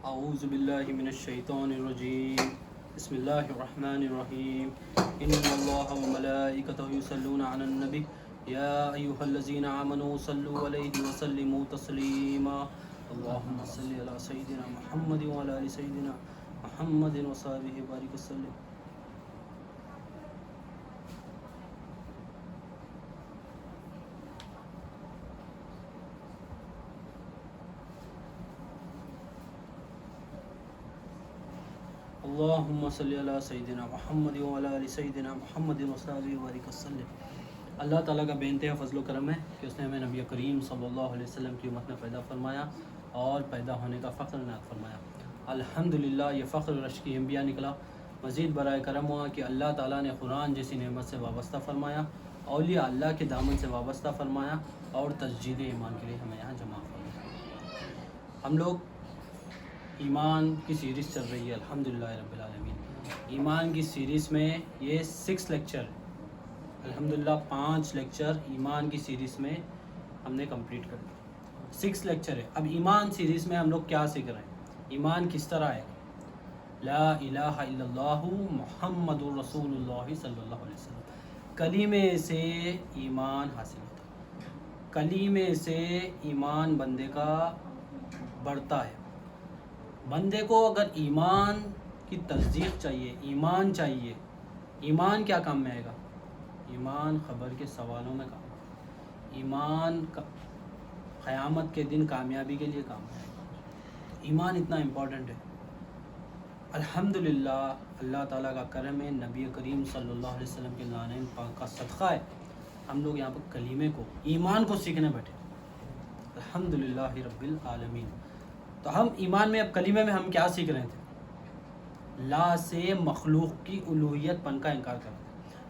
اعوذ باللہ من الشیطان الرجیم بسم اللہ الرحمن الرحیم ان اللہ وملائکتہ یصلون علی النبی یا ایہا الذین آمنوا صلوا علیہ وسلموا تسلیما اللہم صلی علی سیدنا محمد وعلی آل سیدنا محمد وصحبہ وبارک وسلم. اللہم صلی علی سیدنا محمد وعلی آل سیدنا محمد وصحبہ وبارک وسلم. اللہ تعالیٰ کا بے انتہا فضل و کرم ہے کہ اس نے ہمیں نبی کریم صلی اللہ علیہ وسلم کی امت میں پیدا فرمایا اور پیدا ہونے کا فخر عنایت فرمایا. الحمدللہ یہ فخر رشک کی انبیاء نکلا. مزید برائے کرم ہوا کہ اللہ تعالیٰ نے قرآن جیسی نعمت سے وابستہ فرمایا، اولیاء اللہ کے دامن سے وابستہ فرمایا اور تجدید ایمان کے لیے ہمیں یہاں جمع فرمایا. ہم لوگ ایمان کی سیریز چل رہی ہے الحمدللہ رب العالمین. ایمان کی سیریز میں یہ 6 لیکچر الحمدللہ 5 لیکچر ایمان کی سیریز میں ہم نے کمپلیٹ کر دیا. 6 لیکچر ہے. اب ایمان سیریز میں ہم لوگ کیا سیکھ رہے ہیں؟ ایمان کس طرح ہے؟ لا الہ الا اللہ محمد رسول اللہ صلی اللہ علیہ وسلم. کلمے سے ایمان حاصل ہوتا ہے. کلمے سے ایمان بندے کا بڑھتا ہے. بندے کو اگر ایمان کی تصدیق چاہیے، ایمان چاہیے، ایمان کیا کام میں آئے گا؟ ایمان خبر کے سوالوں میں کام آئے گا. ایمان قیامت کے دن کامیابی کے لیے کام آئے گا. ایمان اتنا امپورٹنٹ ہے. الحمدللہ اللہ تعالیٰ کا کرم ہے، نبی کریم صلی اللہ علیہ وسلم کے نانین پاک کا صدقہ ہے، ہم لوگ یہاں پر کلمے کو، ایمان کو سیکھنے بیٹھے. الحمدللہ رب العالمین. تو ہم ایمان میں اب کلمے میں ہم کیا سیکھ رہے تھے؟ لا سے مخلوق کی الوہیت پن کا انکار کرنا.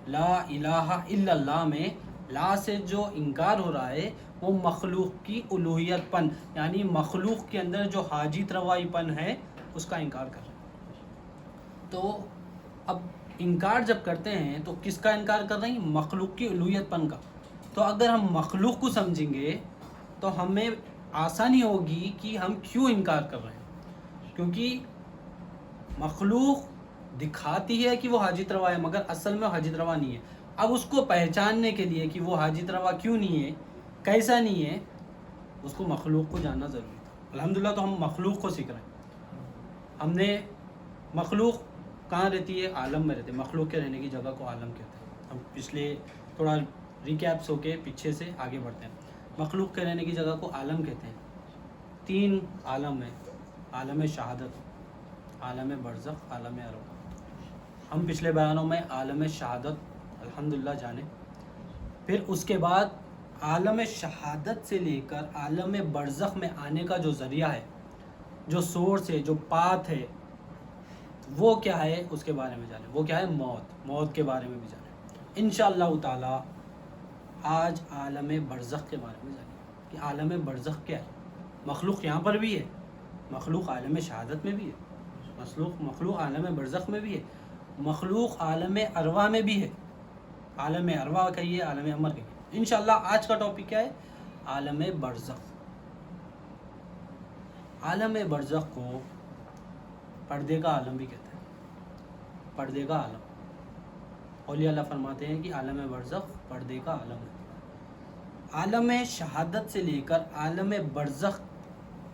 لا الہ الا اللہ میں لا سے جو انکار ہو رہا ہے وہ مخلوق کی الوہیت پن، یعنی مخلوق کے اندر جو حاجت روائی پن ہے اس کا انکار کر رہے ہیں. تو اب انکار جب کرتے ہیں تو کس کا انکار کر رہے ہیں؟ مخلوق کی الوہیت پن کا. تو اگر ہم مخلوق کو سمجھیں گے تو ہمیں آسانی ہوگی کہ ہم کیوں انکار کر رہے ہیں. کیونکہ مخلوق دکھاتی ہے کہ وہ حاجت روا ہے مگر اصل میں حاجت روا نہیں ہے. اب اس کو پہچاننے کے لیے کہ وہ حاجت روا کیوں نہیں ہے، کیسا نہیں ہے، اس کو مخلوق کو جاننا ضروری تھا. الحمدللہ تو ہم مخلوق کو سیکھ رہے ہیں. ہم نے مخلوق کہاں رہتی ہے؟ عالم میں رہتے ہیں. مخلوق کے رہنے کی جگہ کو عالم کہتے ہیں. ہم پچھلے تھوڑا ریکیپس ہو کے پیچھے سے آگے بڑھتے ہیں. مخلوق کے رہنے کی جگہ کو عالم کہتے ہیں. 3 عالم ہیں: عالم شہادت، عالم برزخ، عالم ارواح. ہم پچھلے بیانوں میں عالم شہادت الحمدللہ جانے، پھر اس کے بعد عالم شہادت سے لے کر عالم برزخ میں آنے کا جو ذریعہ ہے، جو سورس ہے، جو پاتھ ہے، وہ کیا ہے اس کے بارے میں جانے. وہ کیا ہے؟ موت کے بارے میں بھی جانے. انشاءاللہ تعالی آج عالم برزخ کے بارے میں جانیں کہ عالم برزخ کیا ہے. مخلوق یہاں پر بھی ہے، مخلوق عالم شہادت میں بھی ہے، مخلوق عالم برزخ میں بھی ہے، مخلوق عالم ارواح میں بھی ہے. عالم ارواح کہیے، عالم امر کہیے. انشاءاللہ آج کا ٹاپک کیا ہے؟ عالم برزخ. عالم برزخ کو پردے کا عالم بھی کہتے ہیں. پردے کا عالم. اولیاء اللہ فرماتے ہیں کہ عالم برزخ پردے کا عالم ہے. عالم شہادت سے لے کر عالم برزخ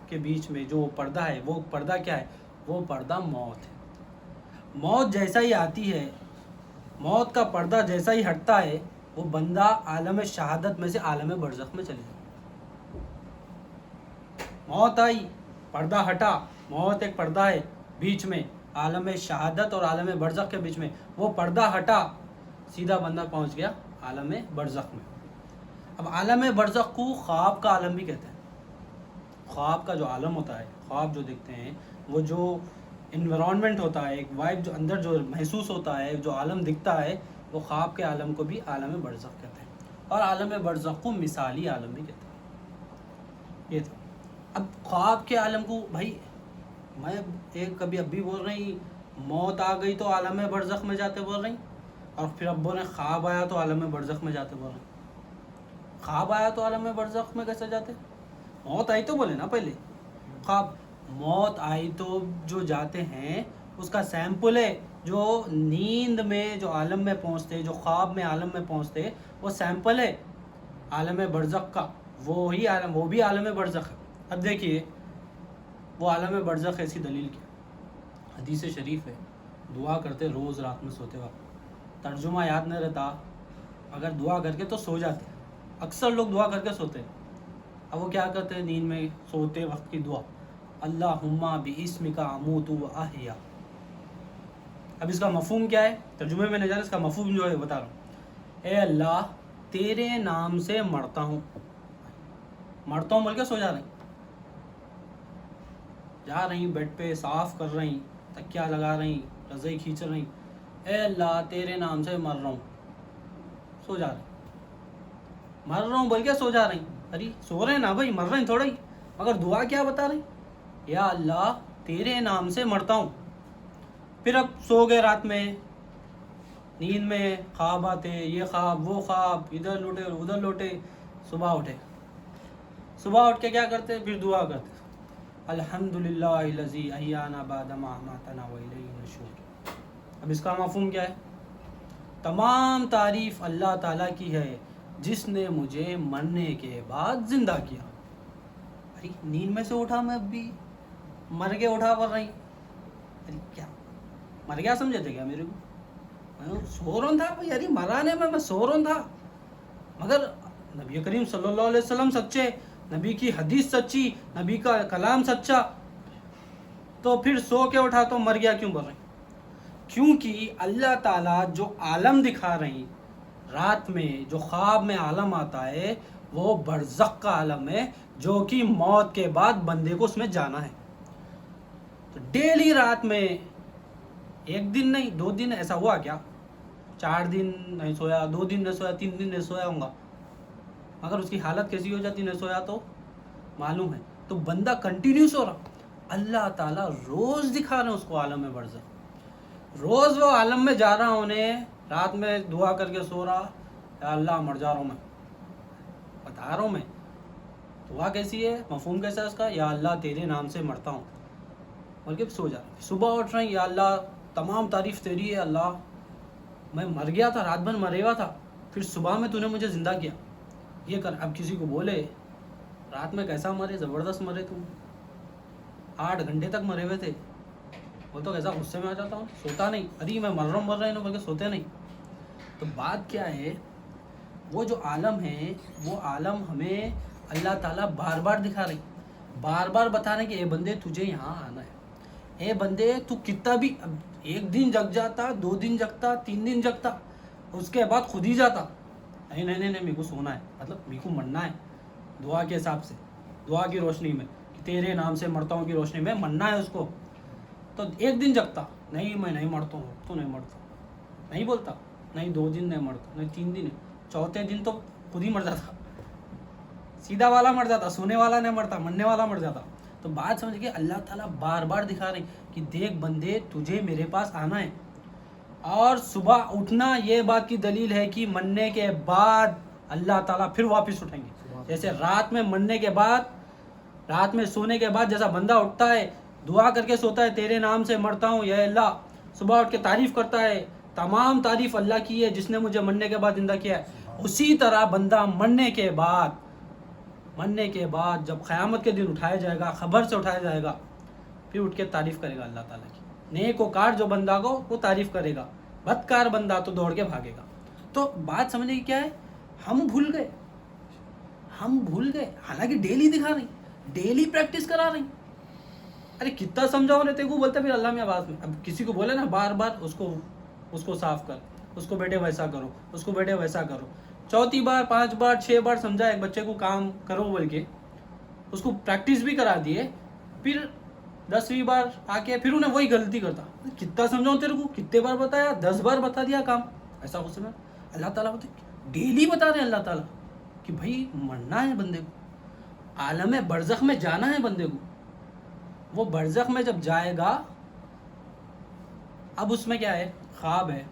کے بیچ میں جو پردہ ہے، وہ پردہ کیا ہے؟ وہ پردہ موت ہے. موت جیسا ہی آتی ہے، موت کا پردہ جیسا ہی ہٹتا ہے، وہ بندہ عالم شہادت میں سے عالم برزخ میں چلے جاتا. موت آئی، پردہ ہٹا. موت ایک پردہ ہے بیچ میں، عالم شہادت اور عالم برزخ کے بیچ میں. وہ پردہ ہٹا، سیدھا بندہ پہنچ گیا عالم برزخ میں. اب عالم برزخ کو خواب کا عالم بھی کہتے ہیں. خواب کا جو عالم ہوتا ہے، خواب جو دیکھتے ہیں، وہ جو انوائرمنٹ ہوتا ہے، ایک وائب جو اندر جو محسوس ہوتا ہے، جو عالم دکھتا ہے، وہ خواب کے عالم کو بھی عالم برزخ کہتے ہیں. اور عالم برزخ کو مثالی عالم بھی کہتے ہیں. یہ تھا. اب خواب کے عالم کو، بھائی میں ایک کبھی اب بھی بول رہی موت آ گئی تو عالم برزخ میں جاتے بول رہی، اور پھر اب بول رہے خواب آیا تو عالم برزخ میں جاتے بول رہے. خواب آیا تو عالم برزخ میں کیسے جاتے؟ موت آئی تو بولے نا پہلے. خواب موت آئی تو جو جاتے ہیں اس کا سیمپل ہے، جو نیند میں جو عالم میں پہنچتے، جو خواب میں عالم میں پہنچتے، وہ سیمپل ہے عالم برزخ کا، وہی عالم، وہ بھی عالم برزخ ہے۔ اب دیکھیے وہ عالم برزخ ایسی دلیل کیا، حدیث شریف ہے، دعا کرتے روز رات میں سوتے وقت، ترجمہ یاد نہیں رہتا، اگر دعا کر کے تو سو جاتے، اکثر لوگ دعا کر کے سوتے ہیں۔ اب وہ کیا کرتے ہیں نیند میں سوتے وقت کی دعا، اللہم باسمک اموت و احیا۔ اب اس کا مفہوم کیا ہے، ترجمے میں نہیں جانا، اس کا مفہوم جو ہے بتا رہا ہوں، اے اللہ تیرے نام سے مرتا ہوں بول کے سو جا رہی، جا رہی بیڈ پہ صاف کر رہی، تکیا لگا رہی، رضائی کھینچ رہی، اے اللہ تیرے نام سے مر رہا ہوں، سو جا رہی، مر رہا ہوں بول کے سو جا رہی۔ ارے سو رہے نا بھائی، مر رہے ہیں تھوڑا ہی، مگر دعا کیا بتا رہی، یا اللہ تیرے نام سے مرتا ہوں۔ پھر اب سو گئے رات میں، نیند میں خواب آتے، یہ خواب وہ خواب، ادھر لوٹے ادھر لوٹے، صبح اٹھ کے کیا کرتے، پھر دعا کرتے، الحمدللہ الذی احیانا بعد ما اماتنا والیہ النشور۔ اب اس کا مفہوم کیا ہے، تمام تعریف اللہ تعالیٰ کی ہے جس نے مجھے مرنے کے بعد زندہ کیا۔ ارے نیند میں سے اٹھا میں اب بھی، مر کے اٹھا پڑ رہی، ارے کیا مر گیا سمجھے تھے کیا میرے کو، میں سو رہا تھا بھائی، ارے مرانے میں سو رہا تھا، مگر نبی کریم صلی اللہ علیہ وسلم سچے، نبی کی حدیث سچی، نبی کا کلام سچا، تو پھر سو کے اٹھا تو مر گیا کیوں بول رہے ہیں؟ کیونکہ اللہ تعالیٰ جو عالم دکھا رہی رات میں، جو خواب میں عالم آتا ہے، وہ برزخ کا عالم ہے، جو کہ موت کے بعد بندے کو اس میں جانا ہے۔ تو ڈیلی رات میں، ایک دن نہیں 2 دن ایسا ہوا کیا، 4 دن نہیں سویا، 2 دن نہیں سویا، 3 دن نہیں سویا ہوں گا، مگر اس کی حالت کیسی ہو جاتی نہیں سویا تو معلوم ہے۔ تو بندہ کنٹینیو سو رہا، اللہ تعالیٰ روز دکھا رہے ہیں اس کو عالم برزخ، روز وہ عالم میں جا رہا، انہیں رات میں دعا کر کے سو رہا، یا اللہ مر جا رہا ہوں میں، بتا رہا ہوں میں، دعا کیسی ہے، مفہوم کیسا ہے اس کا، یا اللہ تیرے نام سے مرتا ہوں بول کے سو جا رہا، صبح اٹھ رہے ہیں، یا اللہ تمام تعریف تیری ہے، اللہ میں مر گیا تھا، رات بھر مرے ہوا تھا، پھر صبح میں تو نے مجھے زندہ کیا، یہ کر۔ اب کسی کو بولے رات میں کیسا مرے، زبردست مرے تم، 8 گھنٹے تک مرے ہوئے تھے، وہ تو کیسا غصے میں آ جاتا ہوں، سوتا نہیں، ارے میں مر رہا ہوں بلکہ سوتے نہیں۔ تو بات کیا ہے، وہ جو عالم ہے، وہ عالم ہمیں اللہ تعالیٰ بار بار دکھا رہی، بار بار بتا رہے کہ اے بندے تجھے یہاں آنا ہے، اے بندے تو کتنا بھی، ایک دن جگ جاتا، 2 دن جگتا، 3 دن جگتا، اس کے بعد خود ہی جاتا، نہیں میرے کو سونا ہے، مطلب میرے کو مرنا ہے، دعا کے حساب سے، دعا کی روشنی میں، کہ تیرے نام سے مرتا ہوں کی روشنی میں مرنا ہے اس کو، تو ایک دن جگتا، نہیں میں نہیں مرتا ہوں، تو نہیں مرتا، نہیں بولتا، نہیں 2 دن نہیں مرتا، نہیں 3 دن، چوتھے دن تو خود ہی مر جاتا، سیدھا والا مر جاتا، سونے والا نہیں مرتا، مرنے والا مر جاتا۔ تو بات سمجھ کے اللہ تعالیٰ بار بار دکھا رہے کہ دیکھ بندے تجھے میرے پاس آنا ہے، اور صبح اٹھنا یہ بات کی دلیل ہے کہ مرنے کے بعد اللہ تعالیٰ پھر واپس اٹھیں گے، جیسے رات میں مرنے کے بعد، رات میں سونے کے بعد جیسا بندہ اٹھتا ہے، دعا کر کے سوتا ہے تیرے نام سے مرتا ہوں یا اللہ، صبح اٹھ کے تعریف کرتا ہے، تمام تعریف اللہ کی ہے جس نے مجھے مرنے کے بعد زندہ کیا ہے، اسی طرح بندہ مرنے کے بعد جب قیامت کے دن اٹھایا جائے گا، خبر سے اٹھایا جائے گا، پھر اٹھ کے تعریف کرے گا اللہ تعالیٰ کی، نیک و کار جو بندہ کو وہ تعریف کرے گا، بدکار بندہ تو دوڑ کے بھاگے گا۔ تو بات سمجھے کیا ہے، ہم بھول گئے، حالانکہ ڈیلی دکھا رہی، ڈیلی پریکٹس کرا رہی، ارے کتنا سمجھاؤ نے تیرے کو، بولتے پھر اللہ میں آواز میں، اب کسی کو بولے نا بار بار اس کو صاف کر، اس کو بیٹے ویسا کرو، اس کو بیٹے ویسا کرو، 4 بار 5 بار 6 بار سمجھا ایک بچے کو کام کرو بول کے، اس کو پریکٹس بھی کرا دیے، پھر 10ویں بار آ کے پھر انہیں وہی غلطی کرتا، کتنا سمجھاؤں تیرے کو، کتنے بار بتایا، 10 بار بتا دیا کام، ایسا کچھ میں اللہ تعالیٰ ڈیلی بتا رہے ہیں اللہ تعالیٰ کہ بھائی مرنا ہے بندے کو، عالم برزخ میں جانا ہے بندے کو، وہ برزخ میں جب جائے گا، اب اس میں کیا ہے، خواب ہے،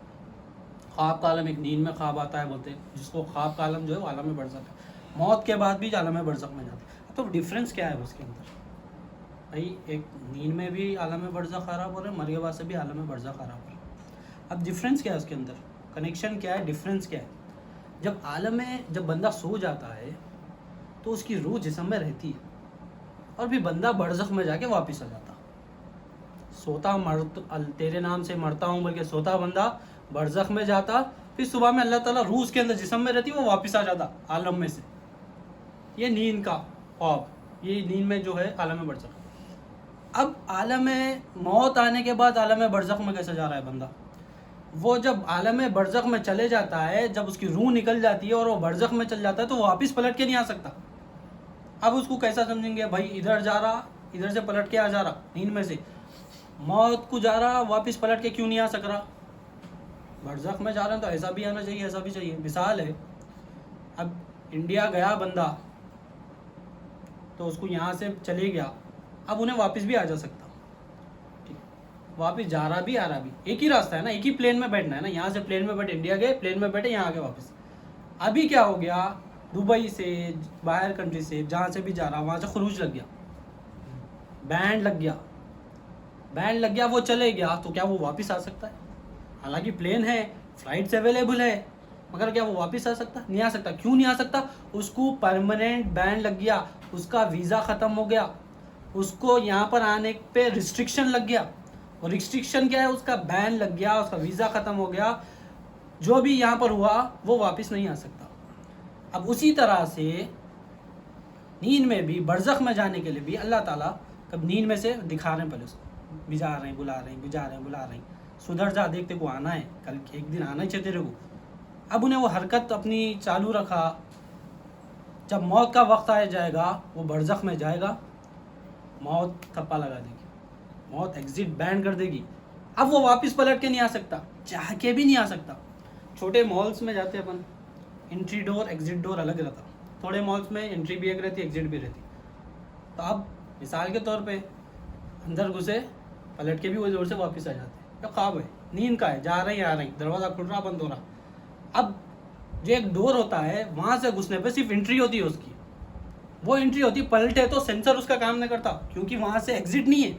خواب کا عالم، ایک نیند میں خواب آتا ہے بولتے، جس کو خواب کا عالم جو ہے وہ عالم برزخ ہے، موت کے بعد بھی عالم برزخ میں جاتا ہے۔ تو ڈفرینس کیا ہے اس کے اندر، بھائی ایک نیند میں بھی عالم برزخ خراب ہو رہا ہے، مرنے کے بعد سے بھی عالم برزخ خراب ہو رہا ہے. اب ڈفرینس کیا ہے اس کے اندر، کنیکشن کیا ہے، ڈفرینس کیا ہے؟ جب بندہ سو جاتا ہے تو اس کی روح جسم میں رہتی ہے، اور بھی بندہ برزخ میں جا کے واپس آ جاتا. سوتا تیرے نام سے مرتا ہوں بلکہ سوتا بندہ برزخ میں جاتا، پھر صبح میں اللہ تعالیٰ روح اس کے اندر جسم میں رہتی، وہ واپس آ جاتا عالم میں سے. یہ نیند کا خواب، یہ نیند میں جو ہے عالم برزخ. اب عالم موت آنے کے بعد عالم برزخ میں کیسے جا رہا ہے بندہ؟ وہ جب عالم برزخ میں چلے جاتا ہے، جب اس کی روح نکل جاتی ہے اور وہ برزخ میں چل جاتا ہے، تو وہ واپس پلٹ کے نہیں آ سکتا. اب اس کو کیسا سمجھیں گے؟ بھائی ادھر جا رہا، ادھر سے پلٹ کے آ جا رہا، نیند میں سے موت کو جا رہا، واپس پلٹ کے کیوں نہیں آ سک رہا؟ برزخ میں جا رہا ہے تو ایسا بھی آنا چاہیے، ایسا بھی چاہیے. مثال ہے، اب انڈیا گیا بندہ تو اس کو یہاں سے چلے گیا، اب انہیں واپس بھی آ جا سکتا، واپس جا رہا بھی آ رہا بھی، ایک ہی راستہ ہے نا، ایک ہی پلین میں بیٹھنا ہے نا. یہاں سے پلین میں بیٹھے انڈیا گئے، پلین میں بیٹھے یہاں آ کے واپس. ابھی کیا ہو گیا، دبئی سے باہر کنٹری سے جہاں سے بھی جا رہا وہاں سے خروج لگ گیا، بینڈ لگ گیا، وہ چلے گیا، تو کیا وہ واپس آ سکتا ہے؟ حالانکہ پلین ہے، فلائٹس اویلیبل ہے، مگر کیا وہ واپس آ سکتا؟ نہیں آ سکتا. کیوں نہیں آ سکتا؟ اس کو پرماننٹ بین لگ گیا، اس کا ویزا ختم ہو گیا، اس کو یہاں پر آنے پہ ریسٹرکشن لگ گیا. اور ریسٹرکشن کیا ہے؟ اس کا بین لگ گیا، اس کا ویزا ختم ہو گیا، جو بھی یہاں پر ہوا وہ واپس نہیں آ سکتا. اب اسی طرح سے نیند میں بھی، برزخ میں جانے کے لیے بھی اللہ تعالیٰ کب نیند میں سے دکھا رہے ہیں، پہلے اس کو بجا رہے ہیں، بلا رہے ہیں، بجا رہے ہیں، بلا رہے ہیں، سدھر جا، دیکھتے کو آنا ہے، کل ایک دن آنا ہی چاہتے رہے کو. اب انہیں وہ حرکت اپنی چالو رکھا. جب موت کا وقت آ جائے گا، وہ برزخ میں جائے گا، موت تھپا لگا دے گی، موت ایگزٹ بین کر دے گی. اب وہ واپس پلٹ کے نہیں آ سکتا، چاہ کے بھی نہیں آ سکتا. چھوٹے مالس میں جاتے اپن، انٹری ڈور ایگزٹ ڈور الگ رہتا. تھوڑے مالس میں انٹری بھی ایک رہتی، ایگزٹ بھی رہتی. تو اب مثال کے طور پہ اندر گھسے، پلٹ کے بھی وہ زور سے واپس آ جاتے. یہ خواب ہے، نیند کا ہے، جا رہے ہیں آ رہے ہیں، دروازہ کھل رہا بند ہو رہا. اب جو ایک ڈور ہوتا ہے وہاں سے گھسنے پہ صرف انٹری ہوتی ہے اس کی، وہ انٹری ہوتی ہے. پلٹے تو سینسر اس کا کام نہیں کرتا، کیونکہ وہاں سے ایگزٹ نہیں ہے،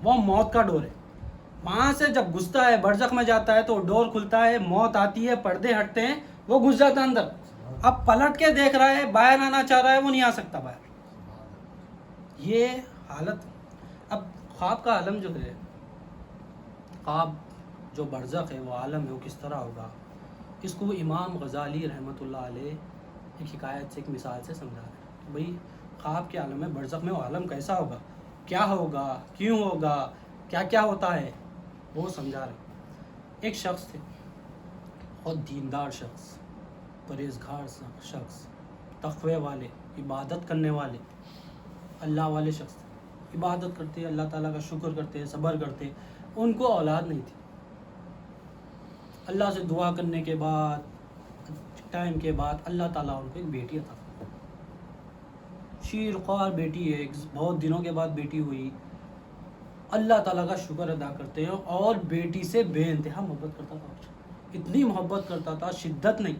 وہ موت کا ڈور ہے. وہاں سے جب گھستا ہے، برزخ میں جاتا ہے، تو ڈور کھلتا ہے، موت آتی ہے، پردے ہٹتے ہیں، وہ گھس جاتا ہے اندر. اب پلٹ کے دیکھ رہا ہے، باہر آنا چاہ رہا ہے، وہ نہیں آ سکتا باہر. یہ حالت. اب خواب کا عالم جو ہے، خواب جو برزخ ہے، وہ عالم ہے، وہ کس طرح ہوگا؟ اس کو امام غزالی رحمۃ اللہ علیہ ایک حکایت سے، ایک مثال سے سمجھا رہے ہیں کہ بھئی خواب کے عالم میں، برزخ میں وہ عالم کیسا ہوگا، کیا ہوگا، کیوں ہوگا، کیا کیا ہوتا ہے، وہ سمجھا رہے ہیں. ایک شخص تھے، بہت دیندار شخص، پرہیزگار شخص، تقوی والے، عبادت کرنے والے، اللہ والے شخص تھے. عبادت کرتے، اللہ تعالیٰ کا شکر کرتے، صبر کرتے. ان کو اولاد نہیں تھی. اللہ سے دعا کرنے کے بعد، ٹائم کے بعد، اللہ تعالیٰ ان کو ایک بیٹی عطا فرمائی. شیر خوار بیٹی ہے، بہت دنوں کے بعد بیٹی ہوئی. اللہ تعالیٰ کا شکر ادا کرتے ہیں، اور بیٹی سے بے انتہا محبت کرتا تھا. اتنی محبت کرتا تھا، شدت نہیں.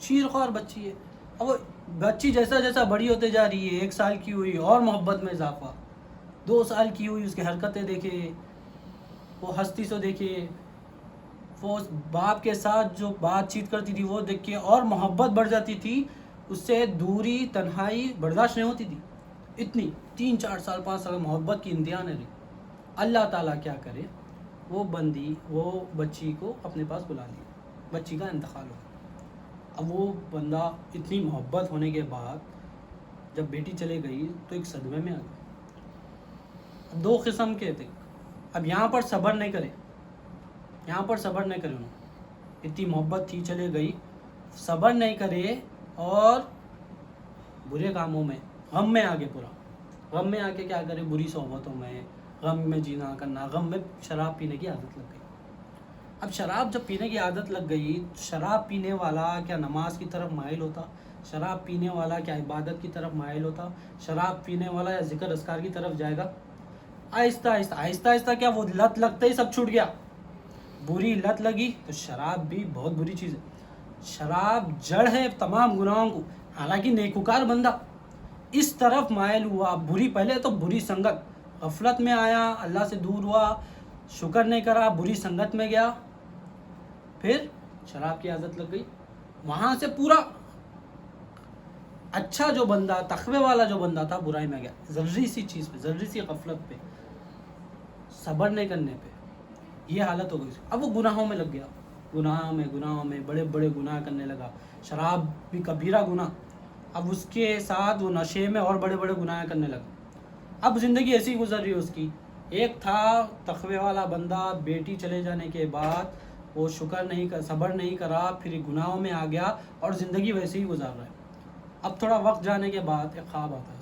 شیر خوار بچی ہے. اب وہ بچی جیسا جیسا بڑی ہوتے جا رہی ہے، 1 سال کی ہوئی اور محبت میں اضافہ، 2 سال کی ہوئی، اس کی حرکتیں دیکھے، وہ ہستی سے دیکھے، وہ باپ کے ساتھ جو بات چیت کرتی تھی وہ دیکھ کے اور محبت بڑھ جاتی تھی. اس سے دوری، تنہائی برداشت نہیں ہوتی تھی. اتنی 3 4 سال 5 سال محبت کی انتہا نہیں رہی. اللہ تعالیٰ کیا کرے، وہ بچی کو اپنے پاس بلا لیا، بچی کا انتقال ہو. اب وہ بندہ اتنی محبت ہونے کے بعد جب بیٹی چلے گئی تو ایک صدمے میں آ گئی. 2 قسم کے تھے. اب یہاں پر صبر نہیں کرے، انہوں، اتنی محبت تھی، چلے گئی، صبر نہیں کرے، اور برے کاموں میں، غم میں آگے، پورا غم میں آ کے کیا کرے، بری صحبتوں میں، غم میں جینا کرنا، غم میں شراب پینے کی عادت لگ گئی. اب شراب جب پینے کی عادت لگ گئی، شراب پینے والا کیا نماز کی طرف مائل ہوتا؟ شراب پینے والا کیا عبادت کی طرف مائل ہوتا؟ شراب پینے والا یا ذکر اذکار کی طرف جائے گا؟ آہستہ کیا وہ لت لگتے ہی سب چھوٹ گیا. بری لت لگی تو شراب بھی بہت بری چیز ہے. شراب جڑ ہے تمام گناہوں کو. حالانکہ نیکوکار بندہ اس طرف مائل ہوا، بری، پہلے تو بری سنگت، غفلت میں آیا، اللہ سے دور ہوا، شکر نہیں کرا، بری سنگت میں گیا، پھر شراب کی عادت لگ گئی، وہاں سے پورا اچھا جو بندہ، تقوی والا جو بندہ تھا، برائی میں گیا، ذری سی چیز پہ، ذری سی غفلت پہ، صبر نہیں کرنے پہ یہ حالت ہو گئی. اب وہ گناہوں میں لگ گیا، گناہوں میں بڑے بڑے گناہ کرنے لگا. شراب بھی کبیرہ گناہ، اب اس کے ساتھ وہ نشے میں اور بڑے بڑے گناہ کرنے لگا. اب زندگی ایسی گزر رہی ہے اس کی. ایک تھا تقوی والا بندہ، بیٹی چلے جانے کے بعد وہ صبر نہیں کرا، پھر گناہوں میں آ گیا اور زندگی ویسے ہی گزار رہا ہے. اب تھوڑا وقت جانے کے بعد ایک خواب آتا ہے،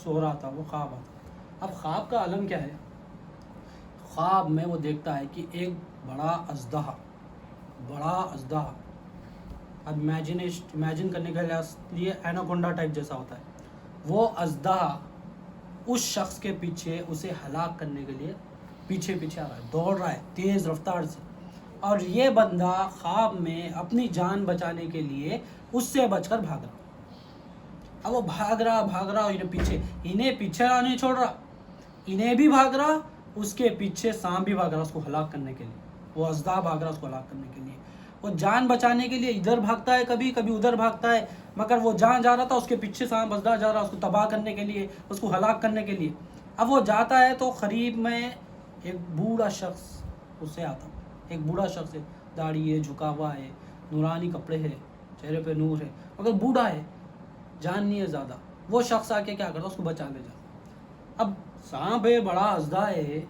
سو رہا تھا، وہ خواب آتا. اب خواب کا عالم کیا ہے؟ خواب میں وہ دیکھتا ہے کہ ایک بڑا اژدہا، اب امیجن کرنے کے لیے ایناکونڈا ٹائپ جیسا ہوتا ہے، وہ اژدہا اس شخص کے پیچھے اسے ہلاک کرنے کے لیے پیچھے آ رہا ہے، دوڑ رہا ہے تیز رفتار سے. اور یہ بندہ خواب میں اپنی جان بچانے کے لیے اس سے بچ کر بھاگ رہا. اب وہ بھاگ رہا، انہیں پیچھے نہیں چھوڑ رہا، انہیں بھی بھاگ رہا، اس کے پیچھے سانپ بھی بھاگ رہا اس کو ہلاک کرنے کے لیے. وہ اژدہا بھاگ رہا اس کو ہلاک کرنے کے لیے. وہ جان بچانے کے لیے ادھر بھاگتا ہے، کبھی ادھر بھاگتا ہے، مگر وہ جہاں جا رہا تھا اس کے پیچھے سانپ اژدہا جا رہا اس کو تباہ کرنے کے لیے، اس کو ہلاک کرنے کے لیے. اب وہ جاتا ہے تو قریب میں ایک بوڑھا شخص اس سے آتا، ایک بوڑھا شخص ہے، داڑھی ہے، جھکا ہوا ہے، نورانی کپڑے ہے، چہرے پہ نور ہے، مگر بوڑھا ہے، جان نہیں ہے زیادہ. وہ شخص آ کے کیا کرتا، اس کو بچا لے جاتا. اب سانپ ہے، بڑا اژدہا ہے،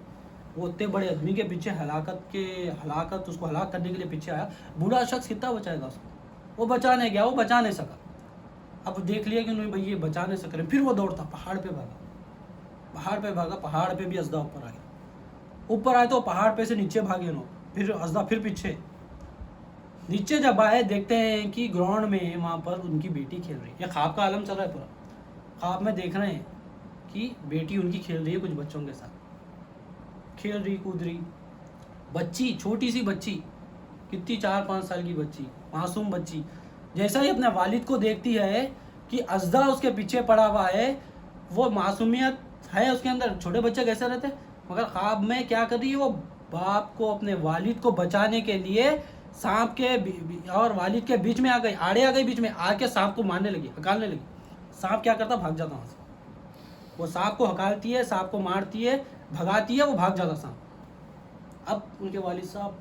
وہ اتنے بڑے آدمی کے پیچھے اس کو ہلاک کرنے کے لیے پیچھے آیا. بوڑھا شخص کتنا بچائے گا اس کو؟ وہ بچا نہیں گیا، وہ بچا نہیں سکا. اب دیکھ لیا کہ نہیں بھائی یہ بچا نہیں سک رہے، پھر وہ دوڑتا پہاڑ پہ بھاگا، پہاڑ پہ بھی اژدہا اوپر آئے تو پہاڑ پہ سے نیچے بھاگے انہوں، پھر اژدہا پھر پیچھے. نیچے جب آئے دیکھتے ہیں کہ گراؤنڈ میں وہاں پر ان کی بیٹی کھیل رہی ہے. یہ خواب کا عالم چل رہا ہے پورا. خواب میں دیکھ رہے ہیں کہ بیٹی ان کی کھیل رہی ہے کچھ بچوں کے ساتھ، کھیل رہی کود رہی. بچی، چھوٹی سی بچی، کتنی 4-5 سال کی بچی، معصوم بچی، جیسا ہی اپنے والد کو دیکھتی ہے کہ اژدہا اس کے پیچھے پڑا ہوا ہے، وہ معصومیت ہے اس کے اندر. چھوٹے بچے کیسے رہتے، مگر خواب میں کیا کر رہی ہے، وہ باپ کو، اپنے والد کو بچانے کے لیے سانپ کے اور والد کے بیچ میں آڑے آ گئی، بیچ میں آ کے سانپ کو مارنے لگی، ہکالنے لگی. سانپ کیا کرتا، بھاگ جاتا وہاں سے. وہ سانپ کو ہکالتی ہے، سانپ کو مارتی ہے، بھگاتی ہے، وہ بھاگ جاتا سانپ. اب ان کے والد صاحب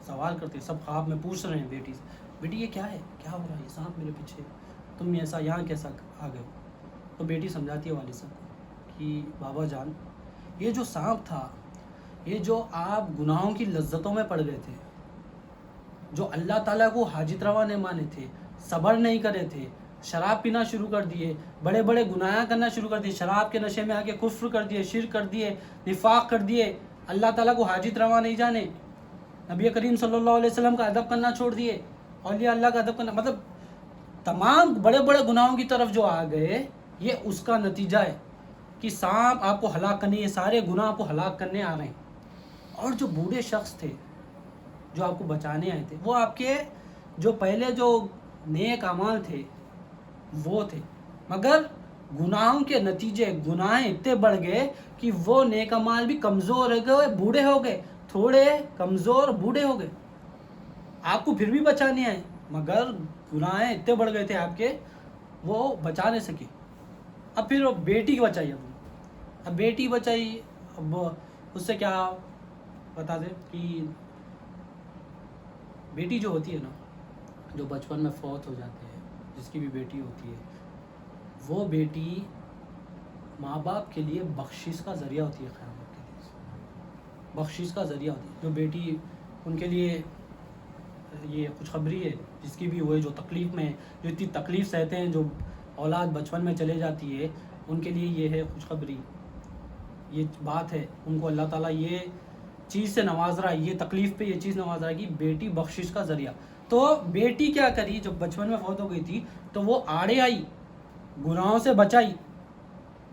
سوال کرتے، سب خواب میں پوچھ رہے ہیں بیٹی سے، بیٹی یہ کیا ہے، کیا ہو رہا ہے، یہ سانپ میرے پیچھے، تم ایسا یہاں کیسا آ گئے ہو؟ تو بیٹی سمجھاتی ہے والد صاحب کو کہ بابا جان، یہ جو سانپ تھا، یہ جو آپ گناہوں کی لذتوں میں پڑ گئے تھے، جو اللہ تعالیٰ کو حاجت روا نہیں مانے تھے، صبر نہیں کرے تھے، شراب پینا شروع کر دیے، بڑے بڑے گناہ کرنا شروع کر دیے، شراب کے نشے میں آ کے کفر کر دیے، شرک کر دیے، نفاق کر دیے، اللہ تعالیٰ کو حاجت روا نہیں جانے، نبی کریم صلی اللہ علیہ وسلم کا ادب کرنا چھوڑ دیے، اولیاء اللہ کا ادب کرنا، مطلب تمام بڑے بڑے گناہوں کی طرف جو آ گئے، یہ اس کا نتیجہ ہے کہ سانپ آپ کو ہلاک کرنے، یہ سارے گناہ آپ کو ہلاک کرنے آ رہے ہیں. اور جو بوڑھے شخص تھے جو آپ کو بچانے آئے تھے، وہ آپ کے جو پہلے جو نیک اعمال تھے وہ تھے، مگر گناہوں کے نتیجے، گناہ اتنے بڑھ گئے کہ وہ نیک اعمال بھی کمزور ہو گئے، بوڑھے ہو گئے، تھوڑے کمزور بوڑھے ہو گئے. آپ کو پھر بھی بچانے آئے، مگر گناہ اتنے بڑھ گئے تھے آپ کے، وہ بچا نہیں سکے. اب پھر بیٹی بچائی، اب بیٹی بچائی، اب اس سے کیا بتا دیں کہ بیٹی جو ہوتی ہے نا، جو بچپن میں فوت ہو جاتے ہیں، جس کی بھی بیٹی ہوتی ہے، وہ بیٹی ماں باپ کے لیے بخشش کا ذریعہ ہوتی ہے، قیامت کے لیے بخشش کا ذریعہ ہوتی ہے. جو بیٹی ان کے لیے یہ خوشخبری ہے، جس کی بھی ہوئے، جو تکلیف میں، جو اتنی تکلیف سہتے ہیں، جو اولاد بچپن میں چلے جاتی ہے، ان کے لیے یہ ہے خوشخبری، یہ بات ہے. ان کو اللہ تعالیٰ یہ چیز سے نواز رہا ہے، یہ تکلیف پہ یہ چیز نواز رہا ہے کہ بیٹی بخشش کا ذریعہ. تو بیٹی کیا کری، جب بچپن میں فوت ہو گئی تھی تو وہ آڑے آئی، گناہوں سے بچائی.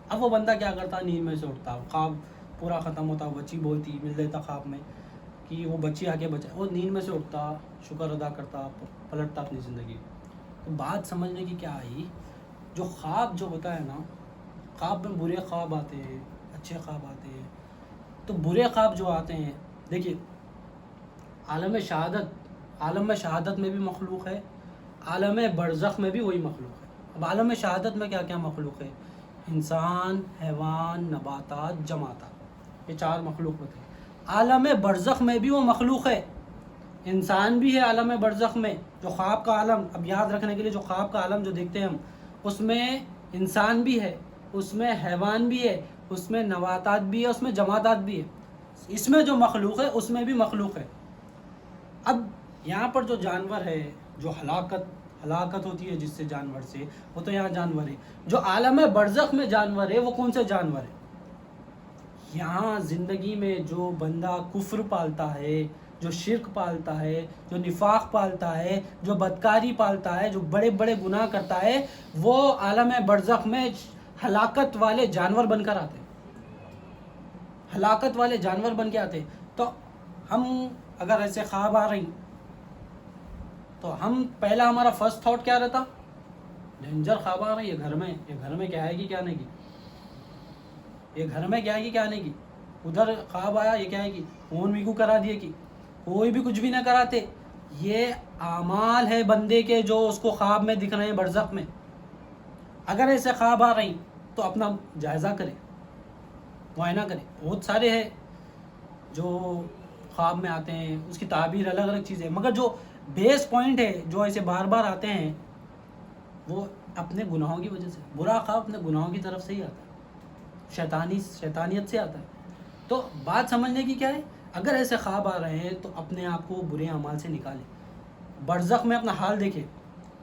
اب وہ بندہ کیا کرتا، نیند میں سے اٹھتا، خواب پورا ختم ہوتا، بچی بولتی، مل لیتا خواب میں کہ وہ بچی آ کے بچائے، وہ نیند میں سے اٹھتا، شکر ادا کرتا، پلٹتا اپنی زندگی. تو بات سمجھنے کی کیا آئی، جو خواب جو ہوتا ہے نا، خواب میں برے خواب آتے ہیں، اچھے خواب آتے ہیں. تو برے خواب جو آتے ہیں، دیکھیے عالم شہادت میں بھی مخلوق ہے، عالم برزخ میں بھی وہی مخلوق ہے. اب عالم شہادت میں کیا کیا مخلوق ہے؟ انسان، حیوان، نباتات، جمادات، یہ 4 مخلوق ہوتے ہیں. عالم برزخ میں بھی وہ مخلوق ہے، انسان بھی ہے عالم برزخ میں، جو خواب کا عالم، اب یاد رکھنے کے لیے، جو خواب کا عالم جو دیکھتے ہیں ہم، اس میں انسان بھی ہے، اس میں حیوان بھی ہے، اس میں نباتات بھی ہے، اس میں جمادات بھی ہے. اس میں جو مخلوق ہے اس میں بھی مخلوق ہے. اب یہاں پر جو جانور ہے، جو ہلاکت ہوتی ہے جس سے جانور سے، وہ تو یہاں جانور ہے. جو عالم برزخ میں جانور ہے وہ کون سے جانور ہے؟ یہاں زندگی میں جو بندہ کفر پالتا ہے، جو شرک پالتا ہے، جو نفاق پالتا ہے، جو بدکاری پالتا ہے، جو بڑے بڑے گناہ کرتا ہے، وہ عالم برزخ میں ہلاکت والے جانور بن کر آتے ہیں، ہلاکت والے جانور بن کے آتے ہیں. تو ہم اگر ایسے خواب آ رہی تو ہم پہلا ہمارا فرسٹ تھاٹ کیا رہتا؟ ڈینجر خواب آ رہی ہے گھر میں، یہ گھر میں کیا آئے گی کیا نہیں گی، یہ گھر میں کیا آئے گی کیا نہیں گی. ادھر خواب آیا، یہ کیا آئے گی، فون بھی کو کرا دیے کہ کوئی بھی کچھ بھی نہ کراتے. یہ اعمال ہے بندے کے جو اس کو خواب میں دکھ رہے ہیں برزخ میں. اگر ایسے خواب آ رہی تو اپنا جائزہ کرے، معائنہ کرے. بہت سارے ہیں جو خواب میں آتے ہیں، اس کی تعبیر الگ الگ چیزیں، مگر جو بیس پوائنٹ ہے جو ایسے بار بار آتے ہیں وہ اپنے گناہوں کی وجہ سے. برا خواب اپنے گناہوں کی طرف سے ہی آتا ہے، شیطانیت سے آتا ہے. تو بات سمجھنے کی کیا ہے؟ اگر ایسے خواب آ رہے ہیں تو اپنے آپ کو برے اعمال سے نکالیں، برزخ میں اپنا حال دیکھیں.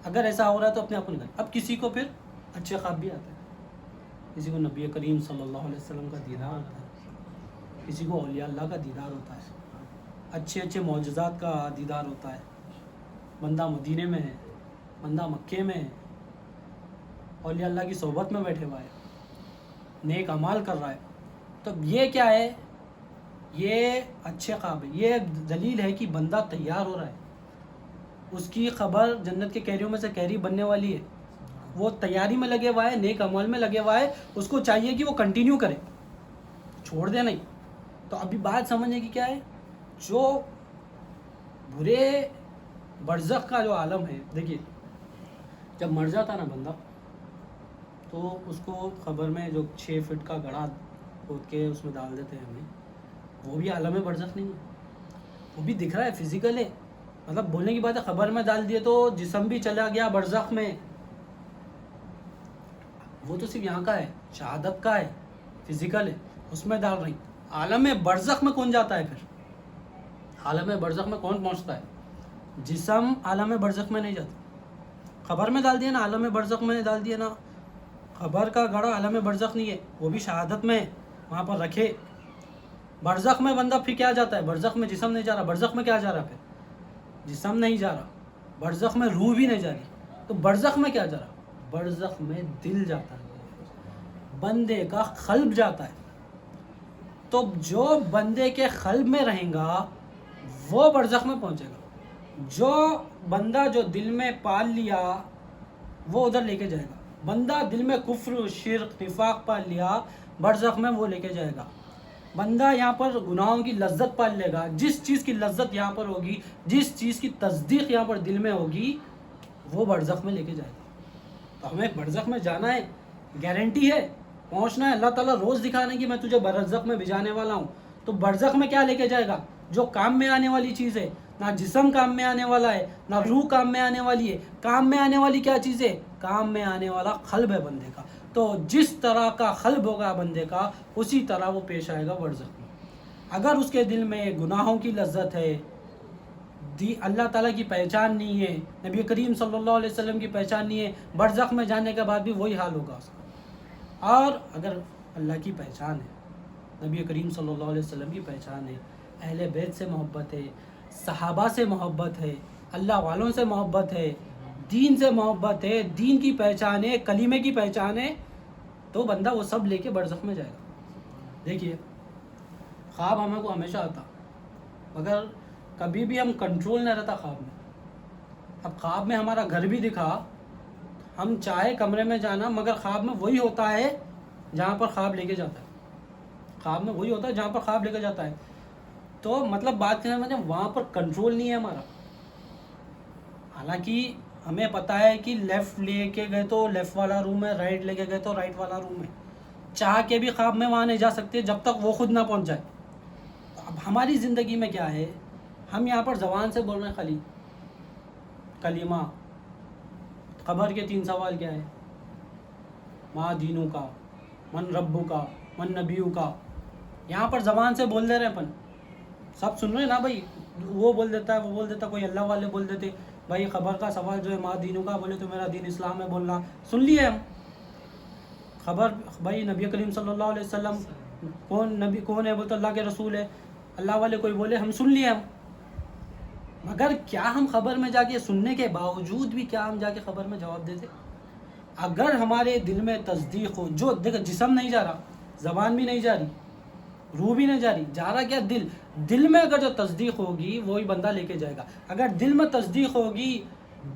اگر ایسا ہو رہا ہے تو اپنے آپ کو نکالیں. اب کسی کو پھر اچھے خواب بھی آتے ہیں، کسی کو نبی کریم صلی اللہ علیہ وسلم کا دیدار ہوتا ہے، کسی کو اولیاء اللہ کا دیدار ہوتا ہے، اچھے اچھے معجزات کا دیدار ہوتا ہے. بندہ مدینے میں ہے، بندہ مکے میں ہے، اولیاء اللہ کی صحبت میں بیٹھے ہوا ہے، نیک اعمال کر رہا ہے. تو یہ کیا ہے؟ یہ اچھے خواب ہے. یہ دلیل ہے کہ بندہ تیار ہو رہا ہے، اس کی خبر جنت کے کیریوں میں سے کیری بننے والی ہے. وہ تیاری میں لگے ہوا ہے، نیک عمل میں لگے ہوا ہے. اس کو چاہیے کہ وہ کنٹینیو کرے، چھوڑ دے نہیں. تو ابھی بات سمجھنے کی کیا ہے؟ جو برے برزخ کا جو عالم ہے، دیکھیے جب مر جاتا نا بندہ تو اس کو قبر میں جو 6 فٹ کا گڑھا کھود کے اس میں ڈال دیتے ہیں ہمیں، وہ بھی عالم برزخ نہیں ہے، وہ بھی دکھ رہا ہے، فزیکل ہے. مطلب بولنے کی بات ہے، قبر میں ڈال دیے تو جسم بھی چلا گیا برزخ میں. وہ تو صرف یہاں کا ہے، شہادت کا ہے، فزیکل ہے، اس میں ڈال رہی. عالم برزخ میں کون جاتا ہے پھر؟ عالم برزخ میں کون پہنچتا ہے؟ جسم عالم برزخ میں نہیں جاتا. قبر میں ڈال دیا نا، عالم برزخ میں ڈال دیا نا. قبر کا گڑھا عالم برزخ نہیں ہے، وہ بھی شہادت میں ہے، وہاں پر رکھے. برزخ میں بندہ پھر کیا جاتا ہے؟ برزخ میں جسم نہیں جا رہا. برزخ میں کیا جا رہا پھر؟ جسم نہیں جا رہا. برزخ میں روح بھی نہیں جا رہی. تو برزخ میں کیا جا رہا؟ برزخ میں دل جاتا ہے، بندے کا قلب جاتا ہے. تو جو بندے کے قلب میں رہیں گا وہ برزخ میں پہنچے گا. جو بندہ جو دل میں پال لیا وہ ادھر لے کے جائے گا. بندہ دل میں کفر، شرک، نفاق پال لیا، برزخ میں وہ لے کے جائے گا. بندہ یہاں پر گناہوں کی لذت پال لے گا، جس چیز کی لذت یہاں پر ہوگی، جس چیز کی تصدیق یہاں پر دل میں ہوگی، وہ برزخ میں لے کے جائے گا. تو ہمیں برزخ میں جانا ہے، گارنٹی ہے پہنچنا ہے. اللہ تعالیٰ روز دکھانے کہ میں تجھے برزخ میں بھجانے والا ہوں. تو برزخ میں کیا لے کے جائے گا؟ جو کام میں آنے والی چیز ہے. نہ جسم کام میں آنے والا ہے، نہ روح کام میں آنے والی ہے. کام میں آنے والی کیا چیز ہے؟ کام میں آنے والا قلب ہے بندے کا. تو جس طرح کا قلب ہوگا بندے کا، اسی طرح وہ پیش آئے گا برزخ میں. اگر اس کے دل میں گناہوں کی لذت ہے، اللہ تعالیٰ کی پہچان نہیں ہے، نبی کریم صلی اللہ علیہ وسلم کی پہچان نہیں ہے، برزخ میں جانے کے بعد بھی وہی حال ہوگا اس کا. اور اگر اللہ کی پہچان ہے، نبی کریم صلی اللہ علیہ وسلم کی پہچان ہے، اہل بیت سے محبت ہے، صحابہ سے محبت ہے، اللہ والوں سے محبت ہے، دین سے محبت ہے، دین کی پہچان ہے، کلیمے کی پہچان ہے، تو بندہ وہ سب لے کے برزخ میں جائے گا. دیکھیے خواب ہمیں کو ہمیشہ آتا، مگر کبھی بھی ہم کنٹرول نہیں رہتا خواب میں. اب خواب میں ہمارا گھر بھی دکھا، ہم چاہے کمرے میں جانا، مگر خواب میں وہی ہوتا ہے جہاں پر خواب لے کے جاتا ہے. خواب میں وہی ہوتا ہے جہاں پر خواب لے کے جاتا ہے. تو مطلب بات کرنے میں وہاں پر کنٹرول نہیں ہے ہمارا. حالانکہ ہمیں پتہ ہے کہ لیفٹ لے کے گئے تو لیفٹ والا روم ہے, رائٹ لے کے گئے تو رائٹ والا روم ہے. چاہ کے بھی خواب میں وہاں نہیں جا سکتے جب تک وہ خود نہ پہنچ جائے. اب ہماری زندگی میں کیا ہے, ہم یہاں پر زبان سے بول رہے ہیں خالی کلمہ. قبر کے 3 سوال کیا ہے؟ ما دینو کا, من ربو کا, من نبیو کا. یہاں پر زبان سے بول دے رہے ہیں اپن, سب سن رہے ہیں نا بھائی. وہ بول دیتا ہے, وہ بول دیتا ہے, کوئی اللہ والے بول دیتے بھائی خبر کا سوال جو ہے ما دینو کا, بولے تو میرا دین اسلام ہے بولنا, سن لیے ہم. خبر بھائی نبی کریم صلی اللہ علیہ وسلم کون نبی کون ہے, بولے تو اللہ کے رسول ہے. اللہ والے کوئی بولے ہم سن لیے ہم. مگر کیا ہم خبر میں جا کے سننے کے باوجود بھی کیا ہم جا کے خبر میں جواب دیتے؟ اگر ہمارے دل میں تصدیق ہو, جو دیکھ جسم نہیں جا رہا, زبان بھی نہیں جا رہی, روح بھی نہیں جا رہی, جا رہا کیا دل. دل میں اگر جو تصدیق ہوگی وہی بندہ لے کے جائے گا. اگر دل میں تصدیق ہوگی,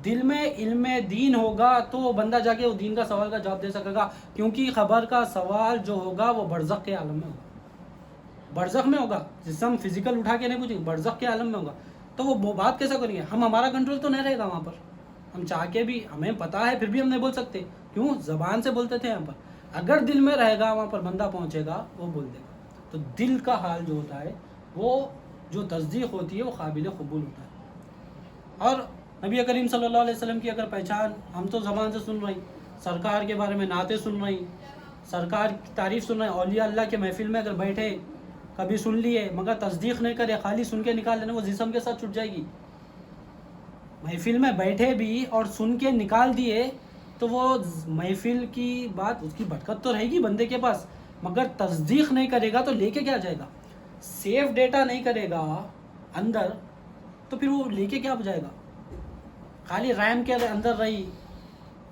دل میں علم دین ہوگا تو وہ بندہ جا کے وہ دین کا سوال کا جواب دے سکے گا. کیونکہ خبر کا سوال جو ہوگا وہ برزخ کے عالم میں ہوگا. برزخ میں ہوگا, جسم فزیکل اٹھا کے نہیں پوچھیں گے, برزخ کے عالم میں ہوگا. تو وہ بات کیسا کریں گے ہم؟ ہمارا کنٹرول تو نہیں رہے گا وہاں پر. ہم چاہ کے بھی, ہمیں پتہ ہے پھر بھی ہم نہیں بول سکتے. کیوں؟ زبان سے بولتے تھے یہاں پر. اگر دل میں رہے گا وہاں پر بندہ پہنچے گا, وہ بول دے گا. تو دل کا حال جو ہوتا ہے, وہ جو تصدیق ہوتی ہے وہ قابل قبول ہوتا ہے. اور نبی کریم صلی اللہ علیہ وسلم کی اگر پہچان, ہم تو زبان سے سن رہے ہیں, سرکار کے بارے میں نعتیں سن رہے ہیں, سرکار کی تعریف سن رہے ہیں, اولیاء اللہ کے محفل میں اگر بیٹھے کبھی سن لیے مگر تصدیق نہیں کرے, خالی سن کے نکال لینے, وہ جسم کے ساتھ چھٹ جائے گی. محفل میں بیٹھے بھی اور سن کے نکال دیے تو وہ محفل کی بات, اس کی برکت تو رہے گی بندے کے پاس, مگر تصدیق نہیں کرے گا تو لے کے کیا جائے گا؟ سیف ڈیٹا نہیں کرے گا اندر تو پھر وہ لے کے کیا جائے گا؟ خالی ریم کے اندر رہی.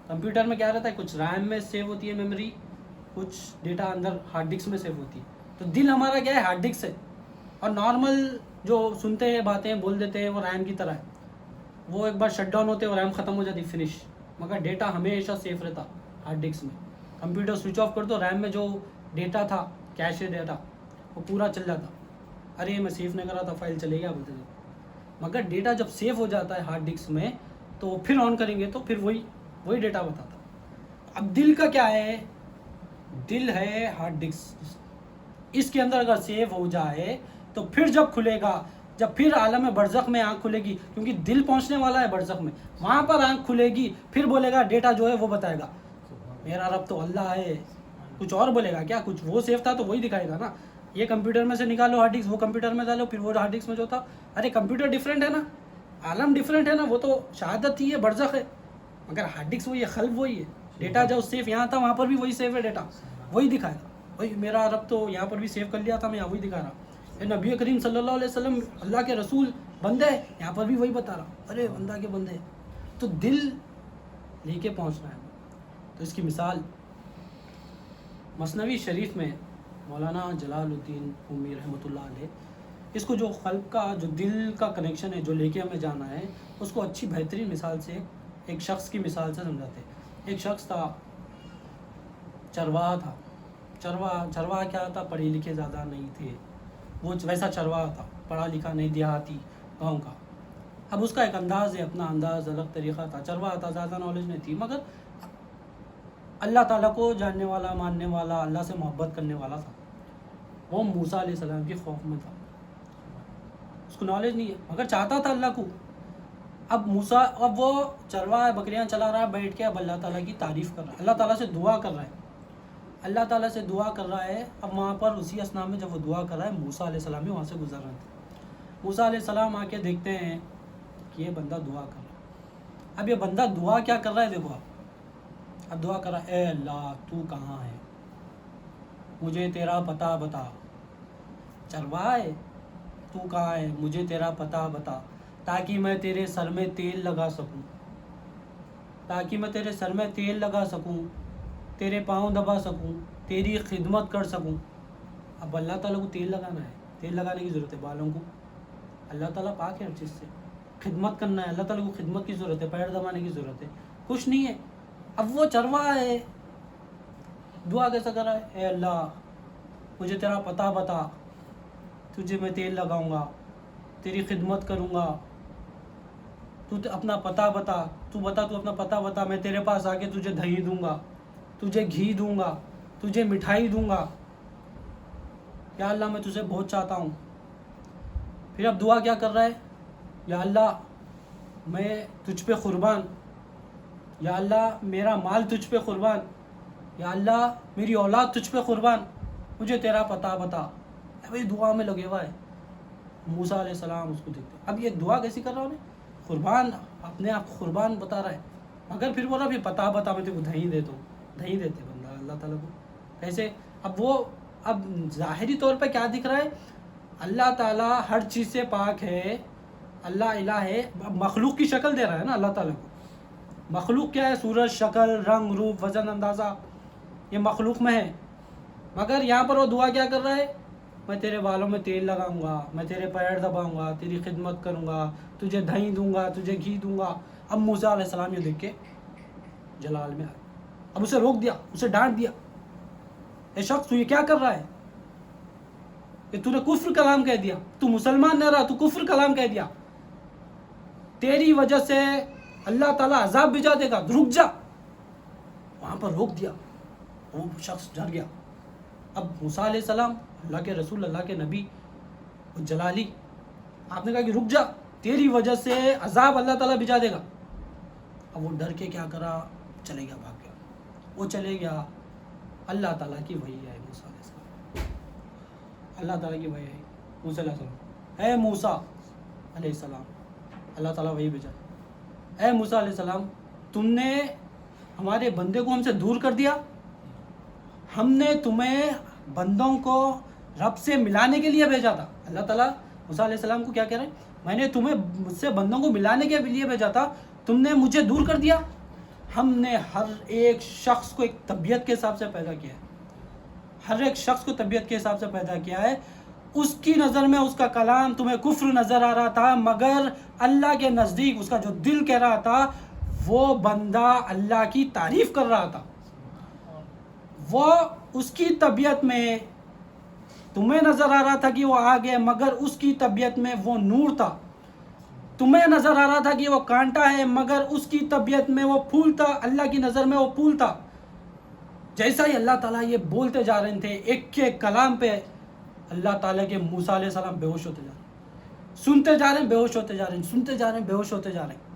کمپیوٹر میں کیا رہتا ہے, کچھ ریم میں سیو ہوتی ہے میموری, کچھ ڈیٹا اندر ہارڈ ڈسک میں سیو ہوتی ہے. تو دل ہمارا کیا ہے, ہارڈ ڈسک ہے. اور نارمل جو سنتے ہیں باتیں بول دیتے ہیں وہ ریم کی طرح ہے, وہ ایک بار شٹ ڈاؤن ہوتے اور ریم ختم ہو جاتی, فنش. مگر ڈیٹا ہمیشہ سیف رہتا ہارڈ ڈسک میں. کمپیوٹر سوئچ آف کر دو, ریم میں جو ڈیٹا تھا, کیش ڈیٹا, وہ پورا چل جاتا. ارے میں سیف نہیں کرا تھا, فائل چلے گیا بولتے تھے. مگر ڈیٹا جب سیف ہو جاتا ہے ہارڈ ڈسک میں تو پھر آن کریں گے تو پھر وہی ڈیٹا بتاتا. اب دل کا کیا ہے, دل ہے ہارڈ ڈسک. اس کے اندر اگر سیو ہو جائے تو پھر جب کھلے گا, جب پھر عالم برزخ میں آنکھ کھلے گی, کیونکہ دل پہنچنے والا ہے برزخ میں, وہاں پر آنکھ کھلے گی, پھر بولے گا ڈیٹا جو ہے وہ بتائے گا میرا رب تو اللہ ہے. کچھ اور بولے گا کیا؟ کچھ وہ سیف تھا تو وہی دکھائے گا نا. یہ کمپیوٹر میں سے نکالو ہارڈ ڈسک, وہ کمپیوٹر میں ڈالو, پھر وہ ہارڈ ڈسک میں جو تھا. ارے کمپیوٹر ڈفرینٹ ہے نا, عالم ڈفرینٹ ہے نا, وہ تو شہادت ہی ہے, برزخ ہے. مگر ہارڈ ڈسک وہی ہے, قلب وہی ہے. ڈیٹا جو سیف یہاں تھا وہاں پر بھی وہی سیف ہے, ڈیٹا وہی دکھائے گا. بھائی میرا رب تو یہاں پر بھی سیو کر لیا تھا, میں یہاں وہی دکھا رہا. نبی کریم صلی اللہ علیہ وسلم اللہ کے رسول بندے, یہاں پر بھی وہی بتا رہا, ارے بندہ کے بندے. تو دل لے کے پہنچنا ہے. تو اس کی مثال مثنوی شریف میں مولانا جلال الدین رومی رحمۃ اللہ علیہ, اس کو جو قلب کا, جو دل کا کنیکشن ہے, جو لے کے ہمیں جانا ہے, اس کو اچھی بہترین مثال سے, ایک شخص کی مثال سے سمجھاتے. ایک شخص تھا, چرواہا تھا. چرواہا کیا تھا, پڑھے لکھے زیادہ نہیں تھے, وہ ویسا چرواہا تھا, پڑھا لکھا نہیں, دیہاتی گاؤں کا. اب اس کا ایک انداز ہے, اپنا انداز, الگ طریقہ تھا. چرواہا تھا, زیادہ نالج نہیں تھی, مگر اللہ تعالیٰ کو جاننے والا, ماننے والا, اللہ سے محبت کرنے والا تھا. وہ موسیٰ علیہ السلام کی خوف میں تھا. اس کو نالج نہیں ہے مگر چاہتا تھا اللہ کو. اب وہ چرواہا بکریاں چلا رہا ہے بیٹھ کے, اب اللہ تعالیٰ کی تعریف کر رہا ہے, اللہ تعالیٰ سے دعا کر رہا ہے, اللہ تعالیٰ سے دعا کر رہا ہے. اب وہاں پر اسی اسنا میں جب وہ دعا کر رہا ہے, موسیٰ علیہ السلام بھی وہاں سے گزر رہے تھے. موسیٰ علیہ السلام آ کے دیکھتے ہیں کہ یہ بندہ دعا کر رہا ہے. اب یہ بندہ دعا کیا کر رہا ہے, دیکھو اب دعا کر رہا ہے, اے اللہ تو کہاں ہے, مجھے تیرا پتہ بتا. چرواہا ہے, تو کہاں ہے, مجھے تیرا پتہ بتا, تاکہ میں تیرے سر میں تیل لگا سکوں, تاکہ میں تیرے سر میں تیل لگا سکوں, تیرے پاؤں دبا سکوں, تیری خدمت کر سکوں. اب اللہ تعالیٰ کو تیل لگانا ہے, تیل لگانے کی ضرورت ہے بالوں کو, اللہ تعالیٰ پاک ہے ہر چیز سے. خدمت کرنا ہے, اللہ تعالیٰ کو خدمت کی ضرورت ہے, پیر دبانے کی ضرورت ہے, کچھ نہیں ہے. اب وہ چرواہا ہے, دعا کیسا کر رہا ہے, اے اللہ مجھے تیرا پتہ بتا، تجھے میں تیل لگاؤں گا، تیری خدمت کروں گا، تو اپنا پتہ بتا، تو اپنا پتہ بتا، میں تیرے پاس آ کے تجھے دہی دوں گا، تجھے گھی دوں گا، تجھے مٹھائی دوں گا، یا اللہ میں تجھے بہت چاہتا ہوں۔ پھر اب دعا کیا کر رہا ہے؟ یا اللہ میں تجھ پہ قربان، یا اللہ میرا مال تجھ پہ قربان، یا اللہ میری اولاد تجھ پہ قربان، مجھے تیرا پتہ بتا۔ بھائی دعا میں لگے ہوا ہے۔ موسیٰ علیہ السلام اس کو دیکھتے، اب یہ دعا کیسی کر رہا ہوں؟ قربان، اپنے آپ قربان بتا رہا ہے، مگر پھر بولا پھر پتہ بتا، میں تجھے کو دہی دیتا ہوں۔ دہی دیتے بندہ اللہ تعالیٰ کو کیسے؟ اب ظاہری طور پہ کیا دکھ رہا ہے؟ اللہ تعالیٰ ہر چیز سے پاک ہے، اللہ الہ ہے، مخلوق کی شکل دے رہا ہے نا اللہ تعالیٰ کو۔ مخلوق کیا ہے؟ سورج، شکل، رنگ، روپ، وزن، اندازہ، یہ مخلوق میں ہے، مگر یہاں پر وہ دعا کیا کر رہا ہے؟ میں تیرے بالوں میں تیل لگاؤں گا، میں تیرے پیر دباؤں گا، تیری خدمت کروں گا، تجھے دہی دوں گا، تجھے گھی دوں گا۔ اب موسیٰ علیہ السلام یہ دیکھ کے جلال میں آ گئے، اب اسے روک دیا، اسے ڈانٹ دیا، اے شخص تو یہ کیا کر رہا ہے؟ کہ تو نے کفر کلام کہہ دیا، تو مسلمان نہ رہا، تو کفر کلام کہہ دیا، تیری وجہ سے اللہ تعالیٰ عذاب بھیجا دے گا، رک جا۔ وہاں پر روک دیا، وہ شخص ڈر گیا۔ اب موسیٰ علیہ السلام اللہ کے رسول، اللہ کے نبی جلالی، آپ نے کہا کہ رک جا، تیری وجہ سے عذاب اللہ تعالیٰ بھیجا دے گا۔ اب وہ ڈر کے کیا کرا؟ چلے گیا، بھاگ گیا۔ وہ چلے گیا، اللہ تعالیٰ کی وحی ہے موسیٰ علیہ السلام، اللہ تعالیٰ کی وحی ہے موسیٰ علیہ السلام، اے موسیٰ علیہ السلام، اللہ تعالیٰ وحی بھیجا، اے موسیٰ علیہ السلام تم نے ہمارے بندے کو ہم سے دور کر دیا، ہم نے تمہیں بندوں کو رب سے ملانے کے لیے بھیجا تھا۔ اللہ تعالیٰ موسیٰ علیہ السلام کو کیا کہہ رہے ہیں؟ میں نے تمہیں مجھ سے بندوں کو ملانے کے لیے بھیجا تھا، تم نے مجھے دور کر دیا۔ ہم نے ہر ایک شخص کو ایک طبیعت کے حساب سے پیدا کیا ہے، ہر ایک شخص کو طبیعت کے حساب سے پیدا کیا ہے۔ اس کی نظر میں اس کا کلام تمہیں کفر نظر آ رہا تھا، مگر اللہ کے نزدیک اس کا جو دل کہہ رہا تھا وہ بندہ اللہ کی تعریف کر رہا تھا۔ وہ اس کی طبیعت میں تمہیں نظر آ رہا تھا کہ وہ آگ ہے، مگر اس کی طبیعت میں وہ نور تھا۔ تمہیں نظر آ رہا تھا کہ وہ کانٹا ہے، مگر اس کی طبیعت میں وہ پھول تھا، اللہ کی نظر میں وہ پھول تھا۔ جیسا ہی اللہ تعالیٰ یہ بولتے جا رہے تھے، ایک ایک کلام پہ اللہ تعالیٰ کے موسیٰ علیہ السلام بے ہوش ہوتے جا رہے ہیں، سنتے جا رہے ہیں، بے ہوش ہوتے جا رہے ہیں، سنتے جا رہے ہیں، بے ہوش ہوتے جا رہے ہیں۔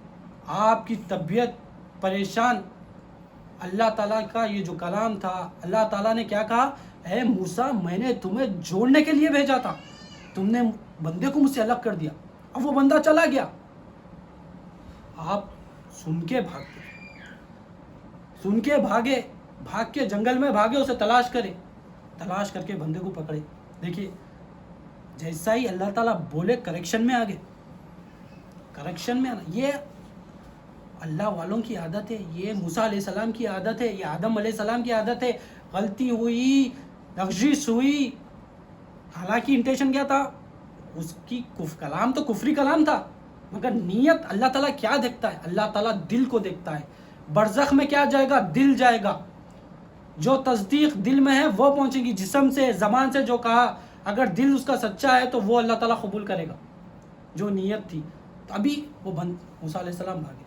آپ کی طبیعت پریشان، اللہ تعالیٰ کا یہ جو کلام تھا، اللہ تعالیٰ نے کیا کہا؟ اے موسیٰ میں نے تمہیں جوڑنے کے لیے بھیجا تھا، تم نے بندے کو مجھ سے الگ کر دیا۔ اب وہ بندہ چلا گیا، آپ سن کے بھاگے، سن کے بھاگے، بھاگ کے جنگل میں بھاگے، اسے تلاش کرے، تلاش کر کے بندے کو پکڑے۔ دیکھیے جیسا ہی اللہ تعالیٰ بولے کریکشن میں آگے، کریکشن میں آنا، یہ اللہ والوں کی عادت ہے، یہ موسیٰ علیہ السلام کی عادت ہے، یہ آدم علیہ السلام کی عادت ہے۔ غلطی ہوئی، لغزش ہوئی، حالانکہ انٹینشن کیا تھا؟ اس کی کلام تو کفری کلام تھا، مگر نیت اللہ تعالیٰ کیا دیکھتا ہے؟ اللہ تعالیٰ دل کو دیکھتا ہے۔ برزخ میں کیا جائے گا؟ دل جائے گا۔ جو تصدیق دل میں ہے وہ پہنچے گی، جسم سے، زبان سے جو کہا، اگر دل اس کا سچا ہے تو وہ اللہ تعالیٰ قبول کرے گا، جو نیت تھی۔ تو ابھی وہ موسیٰ علیہ السلام بھاگے۔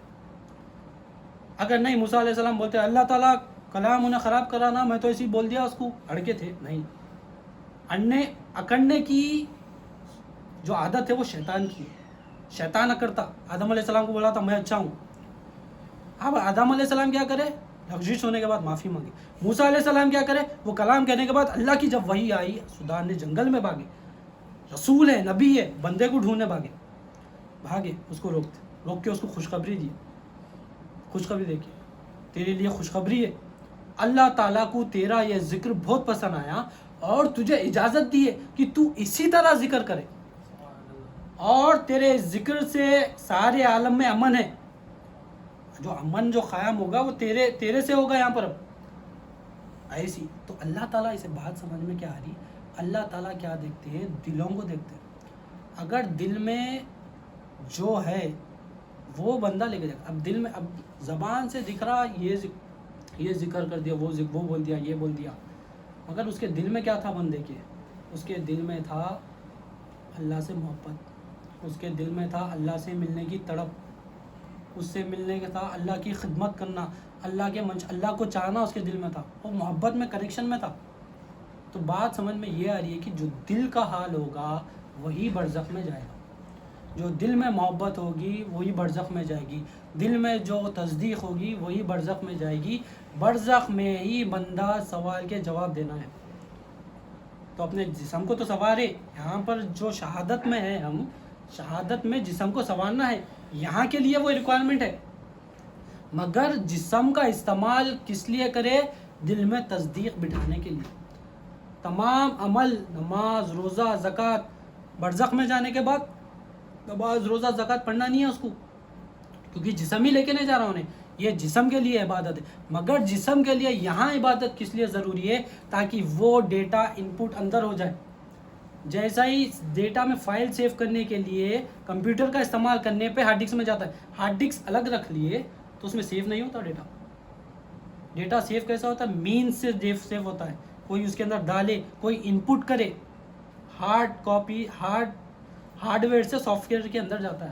اگر نہیں موسیٰ علیہ السلام بولتے اللہ تعالیٰ کلام انہیں خراب کرانا، میں تو ایسے ہی بول دیا، اس کو اڑکے تھے، نہیں، اکڑنے کی جو عادت ہے وہ شیطان کی ہے، شیطان اکڑتا۔ آدم علیہ السلام کو بولا تھا میں اچھا ہوں، اب آدم علیہ السلام کیا کرے؟ لغزش ہونے کے بعد معافی مانگے۔ موسیٰ علیہ السلام کیا کرے؟ وہ کلام کہنے کے بعد اللہ کی جب وحی آئی، سودان نے جنگل میں بھاگے، رسول ہے، نبی ہے، بندے کو ڈھونڈنے بھاگے، اس کو روک کے اس کو خوشخبری دی، خوشخبری دیکھیے تیرے لیے خوشخبری ہے، اللہ تعالیٰ کو تیرا یہ ذکر بہت پسند آیا اور تجھے اجازت دی ہے کہ تو اسی طرح ذکر کرے، اور تیرے ذکر سے سارے عالم میں امن ہے، جو امن جو قائم ہوگا وہ تیرے سے ہوگا یہاں پر۔ ایسی تو اللہ تعالیٰ، اسے بات سمجھ میں کیا آ رہی؟ اللہ تعالیٰ کیا دیکھتے ہیں؟ دلوں کو دیکھتے ہیں۔ اگر دل میں جو ہے وہ بندہ لے کے جائے، اب دل میں، اب زبان سے دکھ رہا یہ ذکر کر دیا، وہ بول دیا، یہ بول دیا، مگر اس کے دل میں کیا تھا بندے کے؟ اس کے دل میں تھا اللہ سے محبت، اس کے دل میں تھا اللہ سے ملنے کی تڑپ، اس سے ملنے کا تھا اللہ کی خدمت کرنا، اللہ کو چاہنا اس کے دل میں تھا، وہ محبت میں کنیکشن میں تھا۔ تو بات سمجھ میں یہ آ رہی ہے کہ جو دل کا حال ہوگا وہی برزخ میں جائے گا، جو دل میں محبت ہوگی وہی برزخ میں جائے گی، دل میں جو تصدیق ہوگی وہی برزخ میں جائے گی۔ برزخ میں ہی بندہ سوال کے جواب دینا ہے۔ تو اپنے جسم کو تو سوارے، یہاں پر جو شہادت میں ہے، ہم شہادت میں جسم کو سنوارنا ہے، یہاں کے لیے وہ ریکوائرمنٹ ہے، مگر جسم کا استعمال کس لیے کرے؟ دل میں تصدیق بٹھانے کے لیے۔ تمام عمل، نماز، روزہ، زکوٰۃ، برزخ میں جانے کے بعد نماز، روزہ، زکوٰۃ پڑھنا نہیں ہے اس کو، کیونکہ جسم ہی لے کے نہیں جا رہا انہیں، یہ جسم کے لیے عبادت ہے۔ مگر جسم کے لیے یہاں عبادت کس لیے ضروری ہے؟ تاکہ وہ ڈیٹا ان پٹ اندر ہو جائے۔ جیسا ہی ڈیٹا میں فائل سیو کرنے کے لیے کمپیوٹر کا استعمال کرنے پہ ہارڈ ڈسک میں جاتا ہے، ہارڈ ڈسک الگ رکھ لیے تو اس میں سیو نہیں ہوتا ڈیٹا۔ ڈیٹا سیو کیسا ہوتا ہے؟ مینز سے سیو ہوتا ہے، کوئی اس کے اندر ڈالے، کوئی ان پٹ کرے، ہارڈ کاپی، ہارڈ ویئر سے سافٹ ویئر کے اندر جاتا ہے۔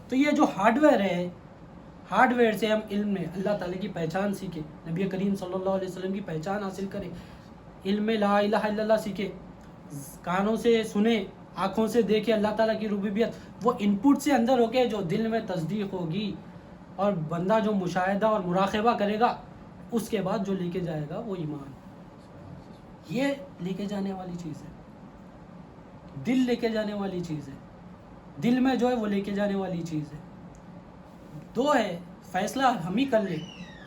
تو یہ جو ہارڈ ویئر ہے، ہارڈ ویئر سے ہم علم میں اللہ تعالیٰ کی پہچان سیکھے، نبی کریم صلی اللہ علیہ وسلم کی پہچان حاصل کرے، علم لا الہ الا اللہ سیکھے، کانوں سے سنے، آنکھوں سے دیکھے اللہ تعالیٰ کی ربوبیت، وہ ان پٹ سے اندر ہو کے جو دل میں تصدیق ہوگی، اور بندہ جو مشاہدہ اور مراقبہ کرے گا، اس کے بعد جو لے کے جائے گا وہ ایمان۔ یہ لے کے جانے والی چیز ہے، دل لے کے جانے والی چیز ہے، دل میں جو ہے وہ لے کے جانے والی چیز ہے۔ دو ہے، فیصلہ ہم ہی کر لیں،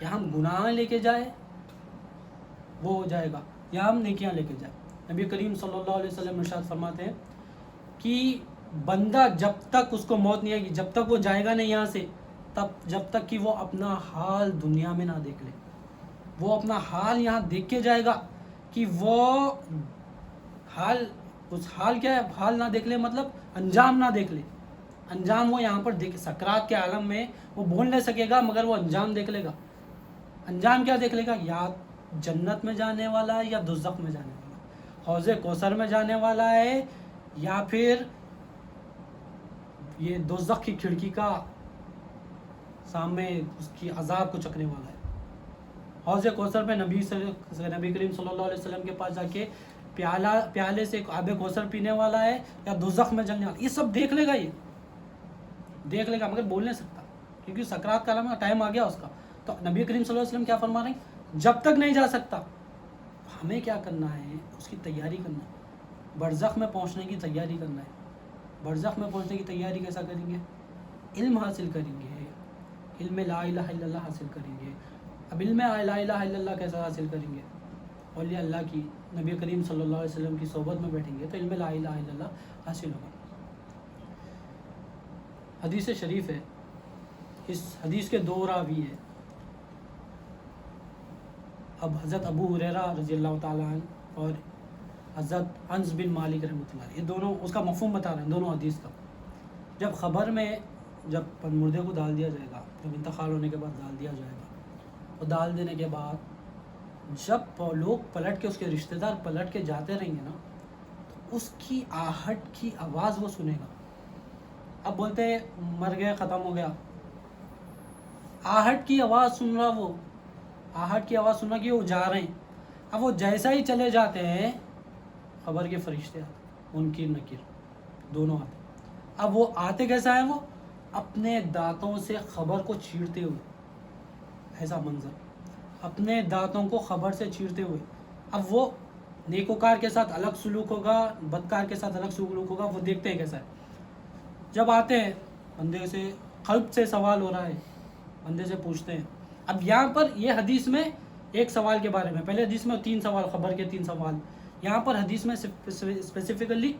یا ہم گناہ لے کے جائیں وہ ہو جائے گا، یا ہم نیکیاں لے کے جائیں۔ نبی کریم صلی اللہ علیہ وسلم ارشاد فرماتے ہیں کہ بندہ جب تک اس کو موت نہیں آئے گی، جب تک وہ جائے گا نہیں یہاں سے، جب تک کہ وہ اپنا حال دنیا میں نہ دیکھ لے، وہ اپنا حال یہاں دیکھ کے جائے گا کہ وہ حال کیا ہے، حال نہ دیکھ لے مطلب انجام نہ دیکھ لے، انجام وہ یہاں پر دیکھ، سکرات کے عالم میں وہ بول نہیں سکے گا مگر وہ انجام دیکھ لے گا۔ انجام کیا دیکھ لے گا؟ یا جنت میں جانے والا ہے یا دوزخ میں جانے والا ہے، حوض کوثر میں جانے والا ہے یا پھر یہ دوزخ کی کھڑکی کا سامنے اس کی عذاب کو چکنے والا ہے۔ حوض کوثر پہ نبی کریم صلی اللہ علیہ وسلم کے پاس جا کے پیالے سے آب کوثر پینے والا ہے یا دوزخ میں جلنے والا، یہ سب دیکھ لے گا، یہ دیکھ لے گا مگر بول نہیں سکتا، کیونکہ سکرات کا عالم کا ٹائم آ گیا اس کا۔ تو نبی کریم صلی اللہ علیہ وسلم کیا فرما رہے ہیں؟ جب تک نہیں جا سکتا، ہمیں کیا کرنا ہے؟ اس کی تیاری کرنا ہے، برزخ میں پہنچنے کی تیاری کرنا ہے۔ برزخ میں پہنچنے کی تیاری کیسا کریں گے؟ علم حاصل کریں گے، علم لا الہ الا اللہ حاصل کریں گے۔ اب علم لا الہ الا اللہ کیسا حاصل کریں گے؟ اولیاء اللہ کی، نبی کریم صلی اللہ علیہ وسلم کی صحبت میں بیٹھیں گے تو علم لا الہ الا اللہ حاصل ہوگا۔ حدیث شریف ہے، اس حدیث کے دو راوی ہیں، اب حضرت ابو ہریرہ رضی اللہ تعالیٰ عنہ اور حضرت انس بن مالک رحمۃ اللہ علیہ، یہ دونوں اس کا مفہوم بتا رہے ہیں دونوں حدیث کا۔ جب خبر میں جب مردے کو ڈال دیا جائے گا، جب انتقال ہونے کے بعد ڈال دیا جائے گا، اور ڈال دینے کے بعد جب لوگ پلٹ کے، اس کے رشتہ دار پلٹ کے جاتے رہیں گے نا، تو اس کی آہٹ کی آواز وہ سنے گا۔ اب بولتے ہیں مر گئے، ختم ہو گیا، آہٹ کی آواز سن رہا، وہ آہٹ کی آواز سن رہا کہ وہ جا رہے ہیں۔ اب وہ جیسا ہی چلے جاتے ہیں، خبر کے فرشتے آتے، منکر نکیر دونوں آتے۔ اب وہ آتے کیسا ہے؟ وہ اپنے دانتوں سے خبر کو چیرتے ہوئے، ایسا منظر، اپنے دانتوں کو خبر سے چیرتے ہوئے۔ اب وہ نیکوکار کے ساتھ الگ سلوک ہوگا، بدکار کے ساتھ الگ سلوک ہوگا، وہ دیکھتے ہیں کیسا ہے۔ جب آتے ہیں، بندے سے قلب سے سوال ہو رہا ہے، بندے سے پوچھتے ہیں۔ اب یہاں پر یہ حدیث میں ایک سوال کے بارے میں، پہلے حدیث میں 3 سوال، خبر کے 3 سوال، یہاں پر حدیث میں اسپیسیفکلی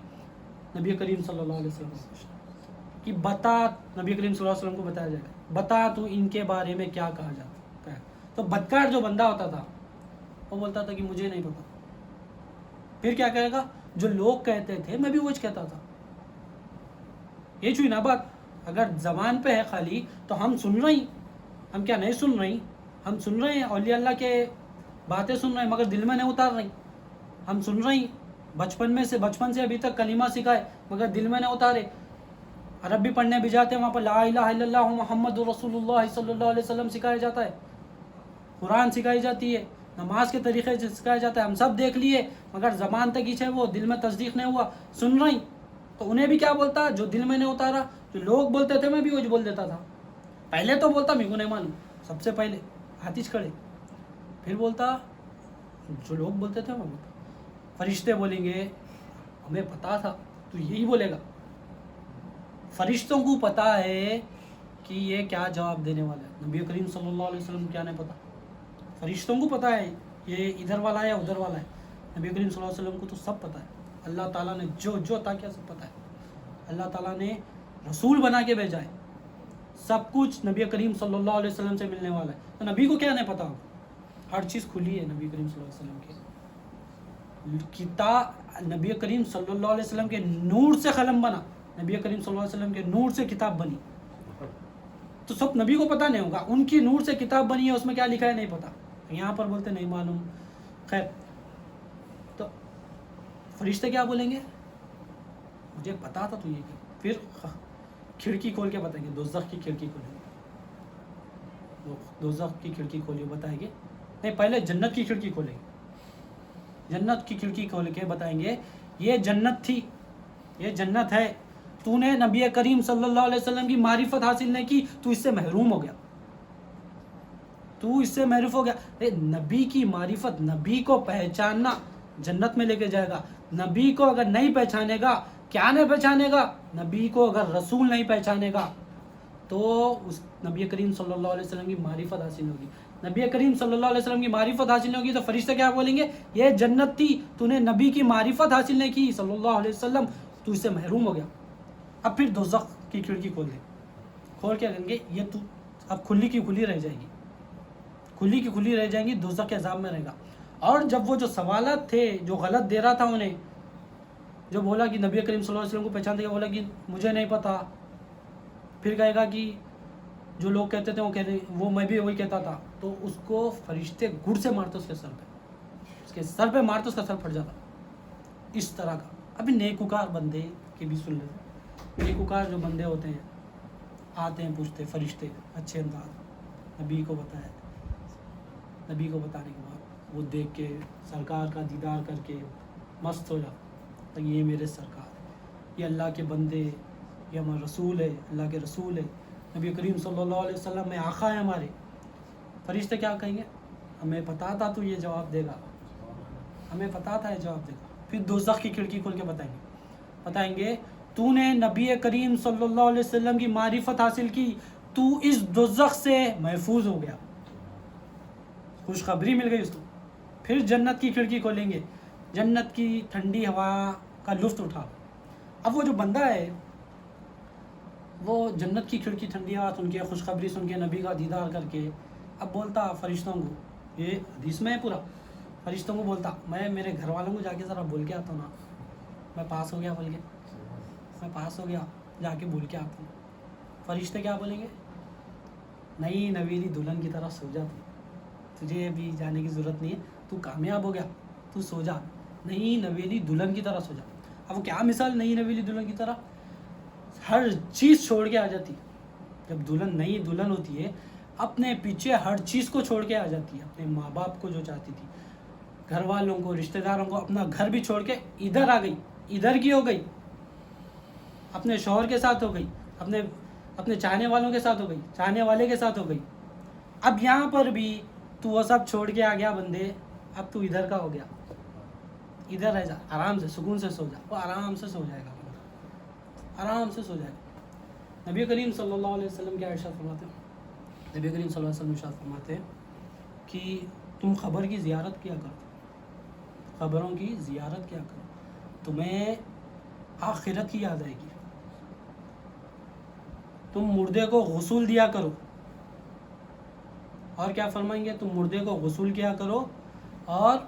نبی کریم صلی اللہ علیہ وسلم کہ بتا، نبی کریم صلی اللہ علیہ وسلم کو بتایا جائے گا، بتا تو ان کے بارے میں کیا کہا جاتا ہے۔ تو بدکار جو بندہ ہوتا تھا وہ بولتا تھا کہ مجھے نہیں پتا۔ پھر کیا کہے گا؟ جو لوگ کہتے تھے میں بھی وہی کہتا تھا۔ یہ چوئی نا بات، اگر زبان پہ ہے خالی تو ہم سن رہے ہیں، ہم کیا نہیں سن رہے ہیں؟ ہم سن رہے ہیں، اولیاء اللہ کے باتیں سن رہے ہیں، مگر دل میں نہیں اتار رہے ہیں۔ ہم سن رہے ہیں بچپن سے ابھی تک کلمہ سکھائے مگر دل میں نہ اتارے. عربی پڑھنے بھی جاتے ہیں وہاں پر لا الہ الا اللہ محمد رسول اللہ صلی اللہ علیہ وسلم سکھایا جاتا ہے, قرآن سکھائی جاتی ہے, نماز کے طریقے سے سکھایا جاتا ہے. ہم سب دیکھ لیے مگر زبان تک ہی ہے, وہ دل میں تصدیق نہیں ہوا. سن رہی تو انہیں بھی کیا بولتا, جو دل میں نہیں اتارا, جو لوگ بولتے تھے میں بھی وہی بول دیتا تھا. پہلے تو بولتا میرے کو نہیں معلوم, سب سے پہلے ہاتھ کھڑے, پھر بولتا جو لوگ بولتے تھے وہ فرشتے بولیں گے ہمیں پتا تھا تو یہی بولے گا. فرشتوں کو پتا ہے کہ یہ کیا جواب دینے والا ہے, نبی کریم صلی اللہ علیہ وسلم کیا نہیں پتا. فرشتوں کو پتا ہے یہ ادھر والا ہے یا ادھر والا ہے, نبی کریم صلی اللہ علیہ وسلم کو تو سب پتا ہے. اللہ تعالیٰ نے جو عطا کیا سب پتا ہے. اللہ تعالیٰ نے رسول بنا کے بھیجا ہے, سب کچھ نبی کریم صلی اللہ علیہ وسلم سے ملنے والا ہے. تو نبی کو کیا نہیں پتا ہوگا, ہر چیز کھلی ہے نبی کریم صلی اللہ علیہ وسلم کی. کتاب نبی کریم صلی اللہ علیہ وسلم کے نور سے قلم بنا, نبی کریم صلی اللہ علیہ وسلم کے نور سے کتاب بنی. تو سب نبی کو پتہ نہیں ہوگا, ان کی نور سے کتاب بنی ہے, اس میں کیا لکھا ہے نہیں پتا. یہاں پر بولتے نہیں معلوم. خیر, تو فرشتے کیا بولیں گے, مجھے پتا تھا تو یہ کہ, پھر کھڑکی کھول کے بتائیں گے, دوزخ کی کھڑکی کھولیں گے, دوزخ کی کھڑکی کھول کے بتائیں گے, نہیں پہلے جنت کی کھڑکی کھولیں گے. جنت کی کھڑکی کھول کے بتائیں گے یہ جنت تھی, یہ جنت ہے, تو نے نبی کریم صلی اللہ علیہ وسلم کی معرفت حاصل نہیں کی, تو اس سے محروم ہو گیا, تو اس سے محروم ہو گیا. نبی کی معرفت, نبی کو پہچاننا جنت میں لے کے جائے گا. نبی کو اگر نہیں پہچانے گا, کیا نہیں پہچانے گا, نبی کو اگر رسول نہیں پہچانے گا تو اس نبی کریم صلی اللہ علیہ وسلم کی معرفت حاصل ہوگی. نبی کریم صلی اللہ علیہ وسلم کی معرفت حاصل نہیں ہوگی تو فرشتے کیا بولیں گے, یہ جنت تھی, تو نے نبی کی معرفت حاصل نہیں کی صلی اللہ علیہ وسلم, تو اس سے محروم ہو گیا. اب پھر دوزخ کی کھڑکی کھول دیں, کھول کے کہیں گے یہ تو اب کھلی کی کھلی رہ جائے گی, کھلی کی کھلی رہ جائیں گی, دوزخ کے عذاب میں رہے گا. اور جب وہ جو سوالات تھے جو غلط دے رہا تھا انہیں, جو بولا کہ نبی کریم صلی اللہ علیہ وسلم کو پہچان دے گا, بولا کہ مجھے نہیں پتا, پھر کہے گا کہ جو لوگ کہتے تھے وہ کہتے وہ میں بھی وہی کہتا تھا, تو اس کو فرشتے گھڑ سے مارتے اس کے سر پہ, اس کے سر پہ مارتے اس کا سر پھٹ جاتا, اس طرح کا. ابھی نیکوکار بندے کے بھی سن لیتے, نیکوکار جو بندے ہوتے ہیں آتے ہیں پوچھتے, فرشتے اچھے انداز, نبی کو بتایا, نبی کو بتانے کے بعد وہ دیکھ کے سرکار کا دیدار کر کے مست ہو جاتا, تو یہ میرے سرکار, یہ اللہ کے بندے, یہ ہمارا رسول ہے, اللہ کے رسول ہے, نبی کریم صلی اللہ علیہ وسلم میں آقا ہے ہمارے. فرشتے کیا کہیں گے, ہمیں پتا تھا تو یہ جواب دے گا, ہمیں پتا تھا یہ جواب دے گا. پھر دوزخ کی کھڑکی کھول کے بتائیں گے تو نے نبی کریم صلی اللہ علیہ وسلم کی معرفت حاصل کی, تو اس دوزخ سے محفوظ ہو گیا, خوشخبری مل گئی اس کو. پھر جنت کی کھڑکی کھولیں گے, جنت کی ٹھنڈی ہوا کا لطف اٹھا. اب وہ جو بندہ ہے وہ جنت کی کھڑکی ٹھنڈی ہوا سن کے, خوشخبری سن کے, نبی کا دیدار کر کے, اب بولتا فرشتوں کو, یہ حدیث میں ہے پورا, فرشتوں کو بولتا میں میرے گھر والوں کو جا کے ذرا بول کے آتا ہوں نا, میں پاس ہو گیا بول کے, میں پاس ہو گیا, جا کے بول کے آتا ہوں. فرشتے کیا بولیں گے, نہیں نویلی دلہن کی طرح سو جا, تجھے ابھی جانے کی ضرورت نہیں ہے, تو کامیاب ہو گیا, تو سو جا, نہیں نویلی دلہن کی طرح سو جا. اب وہ کیا مثال, نہیں نویلی دلہن کی طرح, ہر چیز چھوڑ کے آ جاتی. جب دلہن نئی دلہن ہوتی ہے اپنے پیچھے ہر چیز کو چھوڑ کے آ جاتی ہے, اپنے ماں باپ کو جو چاہتی تھی, گھر والوں کو, رشتہ داروں کو, اپنا گھر بھی چھوڑ کے ادھر آ گئی, ادھر کی ہو گئی, اپنے شوہر کے ساتھ ہو گئی, اپنے چاہنے والوں کے ساتھ ہو گئی, چاہنے والے کے ساتھ ہو گئی. اب یہاں پر بھی تو وہ سب چھوڑ کے آ گیا بندے, اب تو ادھر کا ہو گیا, ادھر رہ جا, آرام سے سکون سے سو جا. وہ آرام سے سو جائے گا, آرام سے سو جائے گا. نبی کریم صلی اللہ علیہ وسلم کیا ارشاد فرماتے ہیں, نبی کریم صلی اللہ علیہ وسلم ارشاد فرماتے ہیں کہ تم خبر کی زیارت کیا کرو, خبروں کی زیارت کیا کرو, تمہیں آخرت کی یاد آئے گی. تم مردے کو غسل دیا کرو, اور کیا فرمائیں گے, تم مردے کو غسل کیا کرو اور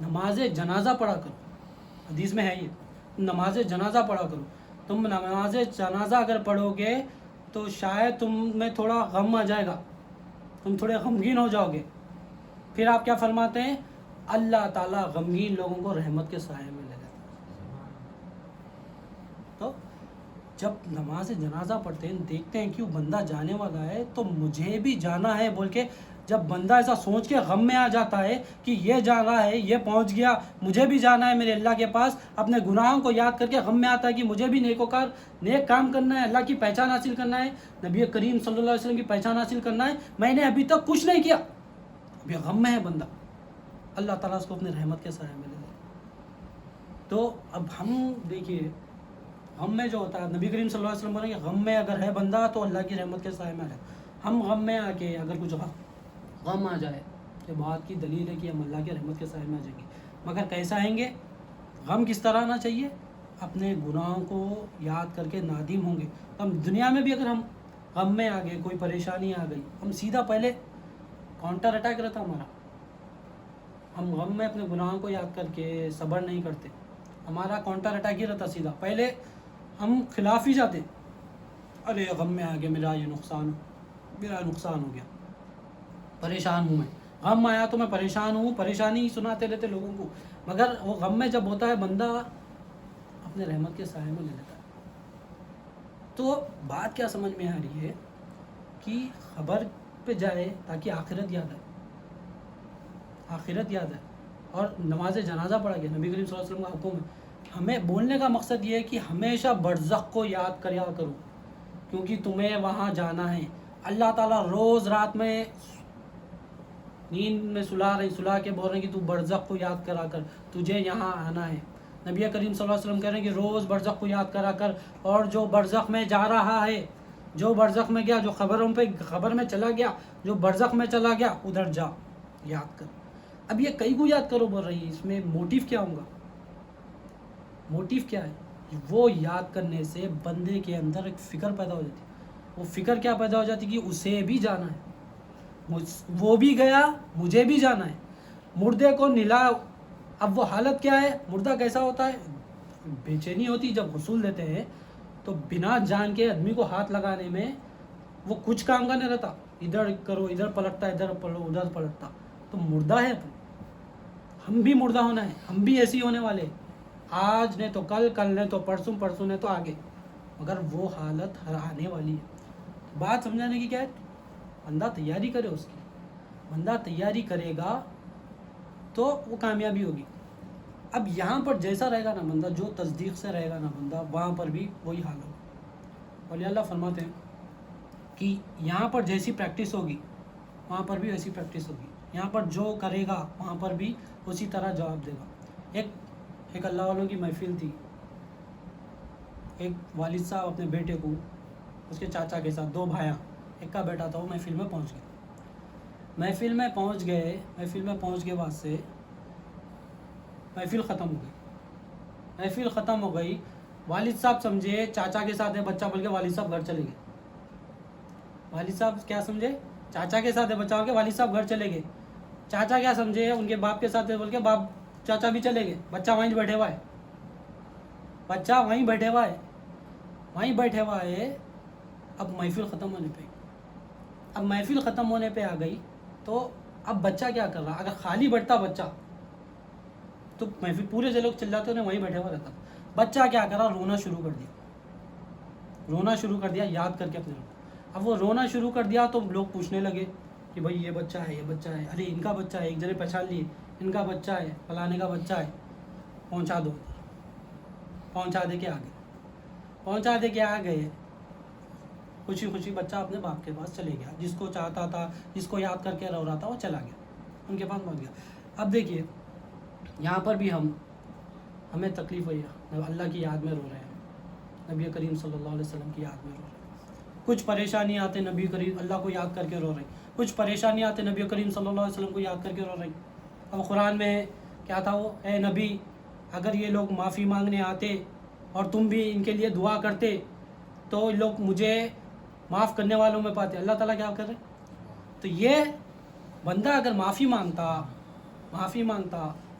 نماز جنازہ پڑھا کرو. حدیث میں ہے یہ, نماز جنازہ پڑھا کرو. تم نماز جنازہ اگر پڑھو گے تو شاید تم میں تھوڑا غم آ جائے گا, تم تھوڑے غمگین ہو جاؤ گے. پھر آپ کیا فرماتے ہیں, اللہ تعالیٰ غمگین لوگوں کو رحمت کے سائے میں لے لیتا ہے. تو جب نماز جنازہ پڑھتے ہیں دیکھتے ہیں کہ وہ بندہ جانے والا ہے تو مجھے بھی جانا ہے بول کے جب بندہ ایسا سوچ کے غم میں آ جاتا ہے کہ یہ جا رہا ہے، یہ پہنچ گیا، مجھے بھی جانا ہے میرے اللہ کے پاس، اپنے گناہوں کو یاد کر کے غم میں آتا ہے کہ مجھے بھی نیک کام کرنا ہے، اللہ کی پہچان حاصل کرنا ہے، نبی کریم صلی اللہ علیہ وسلم کی پہچان حاصل کرنا ہے، میں نے ابھی تک کچھ نہیں کیا، ابھی غم میں ہے بندہ، اللہ تعالیٰ اس کو اپنے رحمت کے سائے میں لے لے. تو اب ہم دیکھیے غم میں جو ہوتا ہے نبی کریم صلی اللہ علیہ وسلم بولیں کہ غم میں اگر ہے بندہ تو اللہ کی رحمت کے سائے میں ہے. ہم غم میں آ کے اگر کچھ غم آ جائے تو بات کی دلیل ہے کہ ہم اللہ کے رحمت کے سائے میں آ جائیں گے. مگر کیسا آئیں گے؟ غم کس طرح آنا چاہیے؟ اپنے گناہوں کو یاد کر کے نادم ہوں گے. ہم دنیا میں بھی اگر ہم غم میں آ گئے، کوئی پریشانی آ گئی، ہم سیدھا پہلے کاؤنٹر اٹیک رہتا ہمارا. ہم غم میں اپنے گناہوں کو یاد کر کے صبر نہیں کرتے، ہمارا کاؤنٹر اٹیک ہی رہتا سیدھا. پہلے ہم خلاف ہی جاتے، ارے غم میں آ گیا، میرا نقصان ہو گیا، پریشان ہوں میں، غم آیا تو میں پریشان ہوں، پریشانی سناتے رہتے لوگوں کو. مگر وہ غم میں جب ہوتا ہے بندہ اپنے رحمت کے سائے میں لے لیتا ہے. تو بات کیا سمجھ میں آ رہی ہے کہ خبر پہ جائے تاکہ آخرت یاد آئے، آخرت یاد آئے. اور نماز جنازہ پڑھا گیا، نبی کریم صلی اللہ علیہ وسلم کا حکم ہے. ہمیں بولنے کا مقصد یہ ہے کہ ہمیشہ برزخ کو یاد کریا کرو، کیونکہ تمہیں وہاں جانا ہے. اللہ تعالیٰ روز رات میں نیند میں سلا کے بول رہے ہیں کہ تو برزخ کو یاد کرا کر، تجھے یہاں آنا ہے. نبی کریم صلی اللہ علیہ وسلم کہہ رہے ہیں کہ روز برزخ کو یاد کرا کر، اور جو برزخ میں جا رہا ہے، جو برزخ میں گیا، جو خبر میں چلا گیا، جو برزخ میں چلا گیا، ادھر جا یاد کر. اب یہ کئی کو یاد کرو بول رہی ہے، اس میں موٹیو کیا ہوگا؟ موٹیو کیا ہے؟ وہ یاد کرنے سے بندے کے اندر ایک فکر پیدا ہو جاتی ہے. وہ فکر کیا پیدا ہو جاتی ہے کہ اسے بھی جانا ہے، وہ بھی گیا، مجھے بھی جانا ہے. مردے کو نلا، اب وہ حالت کیا ہے؟ مردہ کیسا ہوتا ہے؟ بے چینی ہوتی جب غسل دیتے ہیں تو بنا جان کے آدمی کو ہاتھ لگانے میں وہ کچھ کام کا نہیں رہتا، ادھر کرو، ادھر پلٹتا، ادھر پلو، ادھر پلٹتا. تو مردہ ہے، ہم بھی مردہ ہونا ہے، ہم بھی ایسے ہی ہونے والے، آج نے تو کل، کل نے تو پرسوں، پرسوں نے تو آگے. مگر وہ حالت آنے والی ہے. بات سمجھانے کی کیا ہے؟ بندہ تیاری کرے، اس کی بندہ تیاری کرے گا تو وہ کامیابی ہوگی. اب یہاں پر جیسا رہے گا نا بندہ، جو تصدیق سے رہے گا نا بندہ، وہاں پر بھی وہی حال ہوگا. اولیاء اللہ فرماتے ہیں کہ یہاں پر جیسی پریکٹس ہوگی وہاں پر بھی ویسی پریکٹس ہوگی. یہاں پر جو کرے گا وہاں پر بھی اسی طرح جواب دے گا. ایک اللہ والوں کی محفل تھی. ایک والد صاحب اپنے بیٹے کو اس کے چاچا کے ساتھ، دو بھائیاں، ایک کا بیٹا تھا، وہ محفل میں پہنچ گئے. محفل میں پہنچ گئے بعد سے محفل ختم ہو گئی. والد صاحب سمجھے چاچا کے ساتھ ہے بچہ بول کے والد صاحب گھر چلے گئے. والد صاحب کیا سمجھے؟ چاچا کے ساتھ ہے بچہ بول کے والد صاحب گھر چلے گئے. چاچا کیا سمجھے؟ ان کے باپ کے ساتھ ہے بول کے چاچا بھی چلے گئے. بچہ وہیں بیٹھے ہوا ہے. اب محفل ختم ہونے پہ آ گئی تو اب بچہ کیا کر رہا؟ اگر خالی بیٹھتا بچہ تو محفل پورے جو لوگ چلاتے انہیں وہیں بیٹھے ہوا رہتا. بچہ کیا کر رہا؟ رونا شروع کر دیا یاد کر کے اپنے لوگ. اب وہ رونا شروع کر دیا تو لوگ پوچھنے لگے کہ بھائی یہ بچہ ہے، ارے ان کا بچہ ہے. ایک جنے پہچان لیے، ان کا بچہ ہے، فلانے کا بچہ ہے، پہنچا دے کے آ گئے. خوشی بچہ اپنے باپ کے پاس چلے گیا. جس کو چاہتا تھا، جس کو یاد کر کے رو رہا تھا، وہ چلا گیا، ان کے پاس پہنچ گیا. اب دیکھیے یہاں پر بھی ہمیں تکلیف ہوئی ہے، اللہ کی یاد میں رو رہے ہیں، نبی کریم صلی اللہ علیہ وسلم کی یاد میں رو رہے ہیں. کچھ پریشانی آتے نبی کریم اللہ کو یاد کر کے رو رہے ہیں، کچھ پریشانی آتے نبی کریم صلی اللہ علیہ وسلم کو یاد کر کے رو رہے ہیں. اب قرآن میں کیا تھا؟ وہ اے نبی، اگر یہ لوگ معافی مانگنے آتے اور تم بھی ان کے لیے دعا کرتے تو لوگ مجھے معاف کرنے والوں میں پاتے. اللہ تعالیٰ کیا کر رہے؟ تو یہ بندہ اگر معافی مانگتا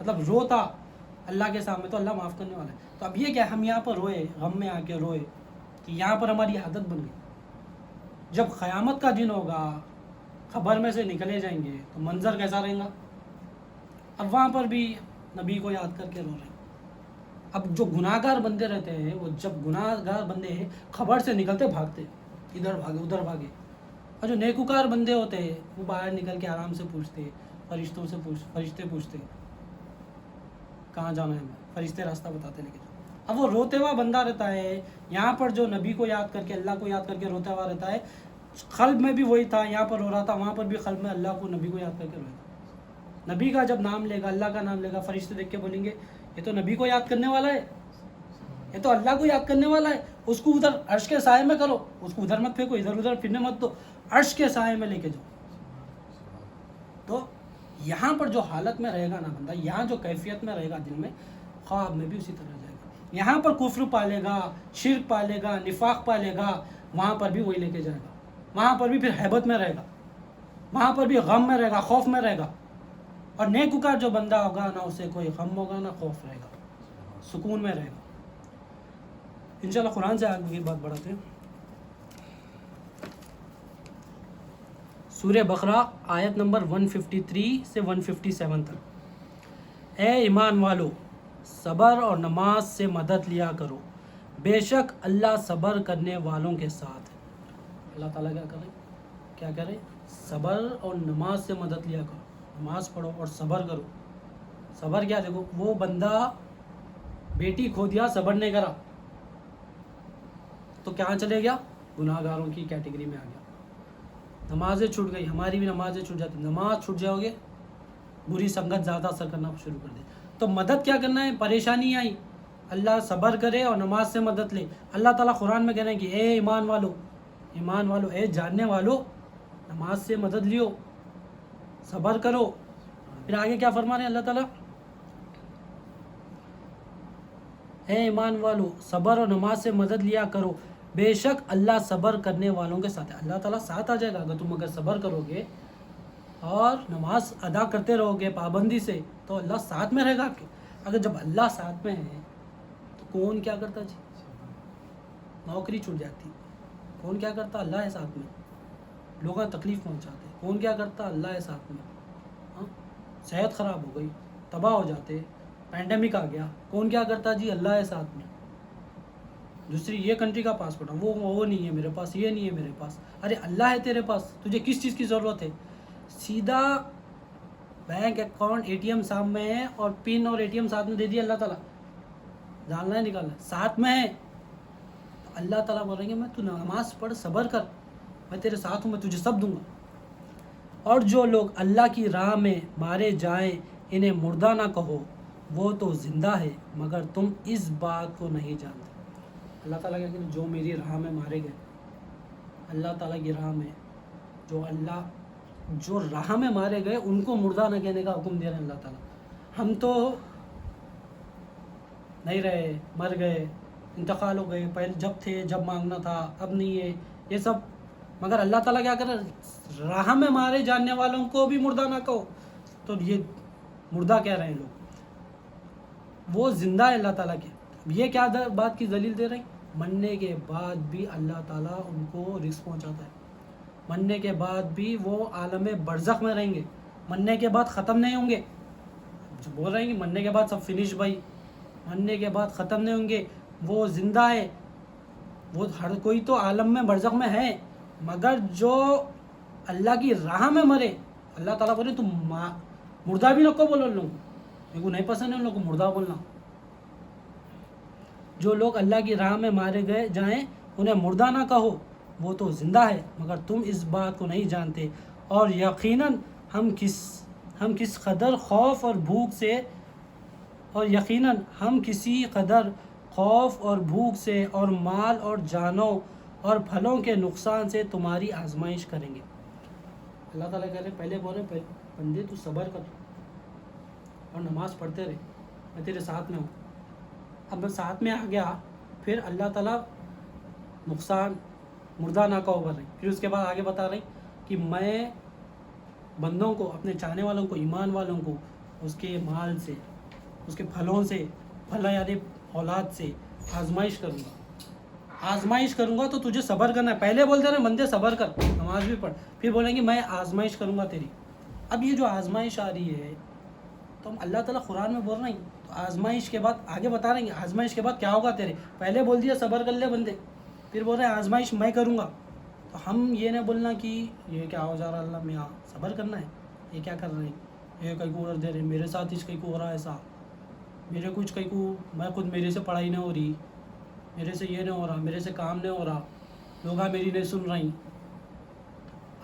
مطلب روتا اللہ کے سامنے تو اللہ معاف کرنے والا ہے. تو اب یہ کیا، ہم یہاں پر روئے، غم میں آ کے روئے کہ یہاں پر ہماری عادت بن گئی. جب قیامت کا دن ہوگا، خبر میں سے نکلے جائیں گے تو منظر کیسا رہے گا؟ اب وہاں پر بھی نبی کو یاد کر کے رو رہے ہیں. اب جو گناہگار بندے رہتے ہیں وہ جب گناہگار بندے خبر سے نکلتے بھاگتے, ادھر بھاگے ادھر بھاگے, اور جو نیکوکار بندے ہوتے ہیں وہ باہر نکل کے آرام سے پوچھتے, فرشتوں سے فرشتے پوچھتے کہاں جانا ہے ہمیں, فرشتے راستہ بتاتے لے کے. اب وہ روتے ہوا بندہ رہتا ہے یہاں پر, جو نبی کو یاد کر کے اللہ کو یاد کر کے روتا ہوا رہتا ہے, قلب میں بھی وہی تھا, یہاں پر رو رہا تھا, وہاں پر بھی قلب میں اللہ کو نبی کو یاد کر کے روئے گا. نبی کا جب نام لے گا, اللہ کا نام لے گا, فرشتے دیکھ کے بولیں گے یہ تو نبی کو یاد کرنے والا ہے, یہ تو اللہ کو یاد کرنے والا ہے, اس کو ادھر عرش کے سائے میں کرو, اس کو ادھر مت پھینکو, ادھر ادھر پھرنے مت دو, عرش کے سائے میں لے کے جاؤ. تو یہاں پر جو حالت میں رہے گا نا بندہ, یہاں جو کیفیت میں رہے گا دل میں, خواب میں بھی اسی طرح جائے گا. یہاں پر کفر پالے گا, شرک پالے گا, نفاق پالے گا, وہاں پر بھی وہی لے کے جائے گا. وہاں پر بھی پھر ہیبت میں رہے گا, وہاں پر بھی غم میں رہے گا, خوف میں رہے گا. اور نیکوکار جو بندہ ہوگا نہ اسے کوئی غم ہوگا نہ خوف رہے گا, سکون میں رہے گا. انشاءاللہ قرآن سے آگے بات بڑھاتے ہیں. سورہ بقرہ آیت نمبر 153 سے 157 تک. اے ایمان والو, صبر اور نماز سے مدد لیا کرو, بے شک اللہ صبر کرنے والوں کے ساتھ ہے. اللہ تعالیٰ کیا کرے, صبر اور نماز سے مدد لیا کرو, نماز پڑھو اور صبر کرو. صبر کیا, دیکھو وہ بندہ بیٹی کھو دیا, صبر نہیں کرا تو کہاں چلے گیا, گناہ گاروں کی کیٹیگری میں آ گیا. نمازیں چھوٹ گئی, ہماری بھی نمازیں چھوٹ جاتی, نماز چھوٹ جاؤ گے بری سنگت زیادہ اثر کرنا شروع کر دے. تو مدد کیا کرنا ہے, پریشانی آئی اللہ صبر کرے اور نماز سے مدد لے. اللہ تعالیٰ قرآن میں کہہ رہے ہیں کہ اے ایمان والو, اے جاننے والو, نماز سے مدد لیو, صبر کرو. پھر آگے کیا فرما رہے ہیں اللہ تعالیٰ, اے ایمان والو صبر اور نماز سے مدد لیا کرو, بے شک اللہ صبر کرنے والوں کے ساتھ ہے. اللہ تعالیٰ ساتھ آ جائے گا اگر تم صبر کرو گے اور نماز ادا کرتے رہو گے پابندی سے, تو اللہ ساتھ میں رہے گا آپ کے. اگر جب اللہ ساتھ میں ہے تو کون کیا کرتا جی, نوکری چھوٹ جاتی, کون کیا کرتا, اللہ ہے ساتھ میں, لوگوں کو تکلیف پہنچاتے, کون کیا کرتا, اللہ ہے ساتھ میں. صحت خراب ہو گئی, تباہ ہو جاتے, پینڈیمک آ گیا, کون کیا کرتا جی, اللہ ہے ساتھ میں. دوسری یہ کنٹری کا پاسپورٹ ہے, وہ نہیں ہے میرے پاس, یہ نہیں ہے میرے پاس, ارے اللہ ہے تیرے پاس, تجھے کس چیز کی ضرورت ہے. سیدھا bank account A T M سامنے ہے اور پن اور اے ٹی ایم ساتھ میں دے دیا اللہ تعالیٰ, ڈالنا ہے نکالنا ہے, ساتھ میں ہے. تو اللہ تعالیٰ بول رہیں گے میں تو نماز پڑھ, صبر کر, میں تیرے ساتھ ہوں, میں تجھے سب دوں گا. اور جو لوگ اللہ کی راہ میں مارے جائیں انہیں مردہ نہ کہو, وہ تو زندہ ہے مگر تم اس بات کو نہیں جانتے. اللہ تعالیٰ کہتے ہیں جو میری راہ میں مارے گئے, اللہ تعالیٰ کی راہ میں جو راہ میں مارے گئے ان کو مردہ نہ کہنے کا حکم دے رہے ہیں اللہ تعالیٰ. ہم تو نہیں رہے, مر گئے, انتقال ہو گئے, پہلے جب تھے جب مانگنا تھا اب نہیں ہے, یہ سب. مگر اللہ تعالیٰ کیا کر رہے ہیں, راہ میں مارے جانے والوں کو بھی مردہ نہ کہو. تو یہ مردہ کہہ رہے ہیں لوگ, وہ زندہ ہے اللہ تعالیٰ کے. یہ کیا بات کی دلیل دے رہے ہیں, مرنے کے بعد بھی اللہ تعالیٰ ان کو رزق پہنچاتا ہے, مرنے کے بعد بھی وہ عالم برزخ میں رہیں گے, مرنے کے بعد ختم نہیں ہوں گے. جو بول رہے ہیں کہ مرنے کے بعد سب فنش بھائی, مرنے کے بعد ختم نہیں ہوں گے, وہ زندہ ہے. وہ ہر کوئی تو عالم میں برزخ میں ہے, مگر جو اللہ کی راہ میں مرے, اللہ تعالیٰ بولے تم مردہ بھی نہ کو بولو, لوگوں میرے کو نہیں پسند ہے ان لوگوں کو مردہ بولنا. جو لوگ اللہ کی راہ میں مارے گئے جائیں انہیں مردہ نہ کہو, وہ تو زندہ ہے مگر تم اس بات کو نہیں جانتے. اور یقیناً ہم کس قدر خوف اور بھوک سے اور مال اور جانوں اور پھلوں کے نقصان سے تمہاری آزمائش کریں گے. اللہ تعالیٰ کہہ رہے پہلے بول رہے بندے تو صبر کر اور نماز پڑھتے رہے, میں تیرے ساتھ میں ہوں. اب میں ساتھ میں آ گیا, پھر اللہ تعالیٰ نقصان مردہ نہ کہو کر رہے. پھر اس کے بعد آگے بتا رہے کہ میں بندوں کو, اپنے چاہنے والوں کو, ایمان والوں کو اس کے مال سے, اس کے پھلوں سے, پھل یعنی اولاد سے آزمائش کروں گا. تو تجھے صبر کرنا ہے. پہلے بولتے رہے بندے صبر کر, نماز بھی پڑھ, پھر بولیں گے میں آزمائش کروں گا تیری. اب یہ جو آزمائش آ رہی ہے تو ہم اللہ تعالیٰ قرآن میں بول رہے ہیں تو آزمائش کے بعد آگے بتا رہے ہیں آزمائش کے بعد کیا ہوگا تیرے. پہلے بول دیا صبر کر لے بندے, پھر بول رہے ہیں آزمائش میں کروں گا. تو ہم یہ نہیں بولنا کہ یہ کیا ہو جا رہا اللہ میں, صبر کرنا ہے, یہ کیا کر رہے ہیں, یہ کہیں کو اور دے رہے, میرے ساتھ اس کہیں کو ہو رہا ہے ایسا, میرے کچھ کہیں کو, میں خود میرے سے پڑھائی نہیں ہو رہی, میرے سے یہ نہیں ہو رہا, میرے سے کام نہیں ہو رہا, لوگ میری نہیں سن رہی.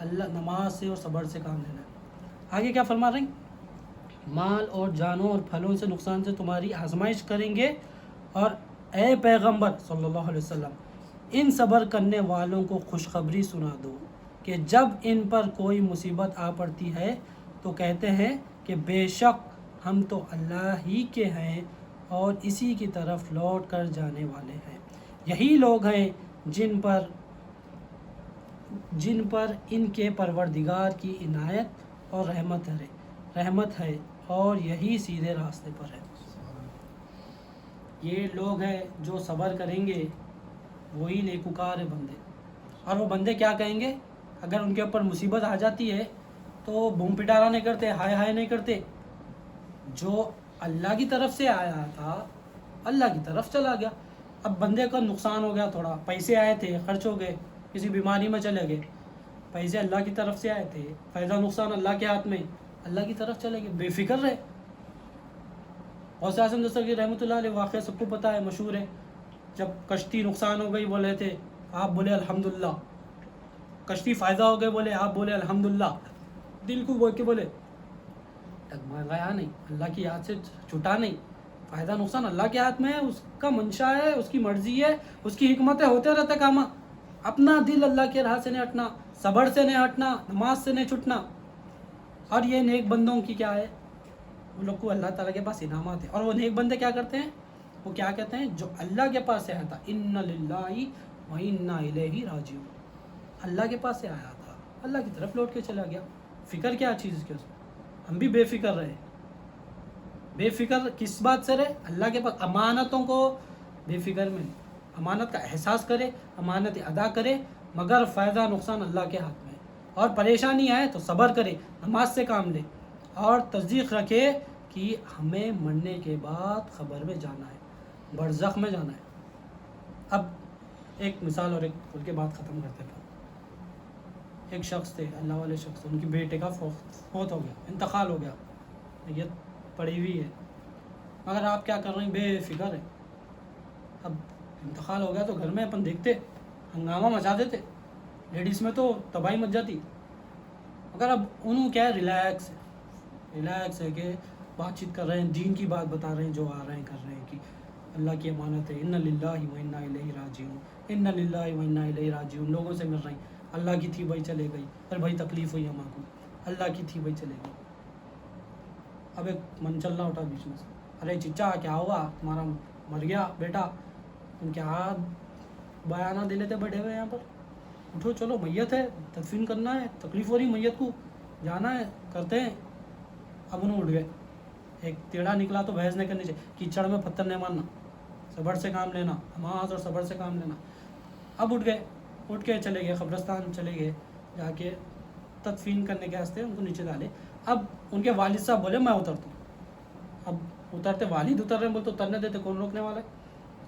اللہ نماز سے اور صبر سے کام لینا ہے. آگے کیا فرما رہے ہیں, مال اور جانوں اور پھلوں سے نقصان سے تمہاری آزمائش کریں گے, اور اے پیغمبر صلی اللہ علیہ وسلم ان صبر کرنے والوں کو خوشخبری سنا دو کہ جب ان پر کوئی مصیبت آ پڑتی ہے تو کہتے ہیں کہ بے شک ہم تو اللہ ہی کے ہیں اور اسی کی طرف لوٹ کر جانے والے ہیں. یہی لوگ ہیں جن پر ان کے پروردگار کی عنایت اور رحمت ہے اور یہی سیدھے راستے پر ہے. یہ لوگ ہیں جو صبر کریں گے, وہی نیکوکار بندے. اور وہ بندے کیا کہیں گے اگر ان کے اوپر مصیبت آ جاتی ہے تو بوم پٹارا نہیں کرتے, ہائے ہائے نہیں کرتے. جو اللہ کی طرف سے آیا تھا اللہ کی طرف چلا گیا. اب بندے کا نقصان ہو گیا, تھوڑا پیسے آئے تھے خرچ ہو گئے, کسی بیماری میں چلے گئے, پیسے اللہ کی طرف سے آئے تھے, فائدہ نقصان اللہ کے ہاتھ میں, اللہ کی طرف چلے گئے, بے فکر رہے. غوث اعظم دستگیر رحمۃ اللہ علیہ واقعہ سب کو پتہ ہے, مشہور ہے. جب کشتی نقصان ہو گئی بولے تھے, آپ بولے الحمدللہ. کشتی فائدہ ہو گئے بولے, آپ بولے الحمدللہ. دل کو بول کے بولے, ڈگمگایا نہیں, اللہ کی یاد سے چھٹا نہیں. فائدہ نقصان اللہ کے ہاتھ میں ہے, اس کا منشا ہے, اس کی مرضی ہے, اس کی حکمت ہے, ہوتے رہتے کام. اپنا دل اللہ کے راہ سے نہیں ہٹنا, صبر سے نہیں ہٹنا, نماز سے نہیں چھٹنا. اور یہ نیک بندوں کی کیا ہے, ان لوگ کو اللہ تعالیٰ کے پاس انعامات ہیں. اور وہ نیک بندے کیا کرتے ہیں, وہ کیا کہتے ہیں, جو اللہ کے پاس سے آیا تھا, ان للہ و انا الیہ راجعون, اللہ کے پاس سے آیا تھا, اللہ کی طرف لوٹ کے چلا گیا. فکر کیا چیز کے اس میں, ہم بھی بے فکر رہے. بے فکر کس بات سے رہے, اللہ کے پاس امانتوں کو بے فکر میں, امانت کا احساس کرے, امانت ادا کرے, مگر فائدہ نقصان اللہ کے ہاتھ میں. اور پریشانی آئے تو صبر کرے, نماز سے کام لے, اور تصدیق رکھے کہ ہمیں مرنے کے بعد خبر میں جانا ہے, برزخ میں جانا ہے. اب ایک مثال اور ایک ان کے بعد ختم کرتے ہیں. ایک شخص تھے, اللہ والے شخص, ان کی بیٹے کا فوت ہو گیا, انتقال ہو گیا, یہ پڑی ہوئی ہے, مگر آپ کیا کر رہے ہیں, بے فکر ہے. اب انتقال ہو گیا تو گھر میں اپن دیکھتے, ہنگامہ مچا دیتے, لیڈیز میں تو تباہی مچ جاتی. مگر اب انہوں کیا ہے, ریلیکس ہے کہ بات چیت کر رہے ہیں, دین کی بات بتا رہے ہیں, جو آ رہے ہیں کر رہے ہیں کہ اللہ کی امانت ہے, ان للہ و انا الیہ راجعون, ان للہ و انا الیہ راجعون. لوگوں سے مل رہے ہیں, اللہ کی تھی بھائی چلے گئی, پھر بھائی تکلیف ہوئی ہمارے کو, اللہ کی تھی بھائی چلے گئی. اب ایک من چلنا اٹھا بیچ میں سے, ارے چچا کیا ہوا, تمہارا مر گیا بیٹا, تم کیا بیانہ دے لیتے بیٹھے ہوئے یہاں پر, اٹھو چلو میت ہے, تدفین کرنا ہے, تکلیف ہو رہی میت کو, جانا ہے, کرتے ہیں. اب انہوں اٹھ گئے, ایک ٹیڑھا نکلا تو بحث نہیں کرنی چاہیے, کیچڑ میں پتھر نہیں مارنا, صبر سے کام لینا, نماز اور صبر سے کام لینا. اب اٹھ گئے, اٹھ کے چلے گئے قبرستان, چلے گئے, جا کے تدفین کرنے کے واسطے ان کو نیچے ڈالے. اب ان کے والد صاحب بولے میں اترتا ہوں. اب اترتے, والد اتر رہے ہیں, بولتے اترنے دیتے, کون روکنے والا ہے.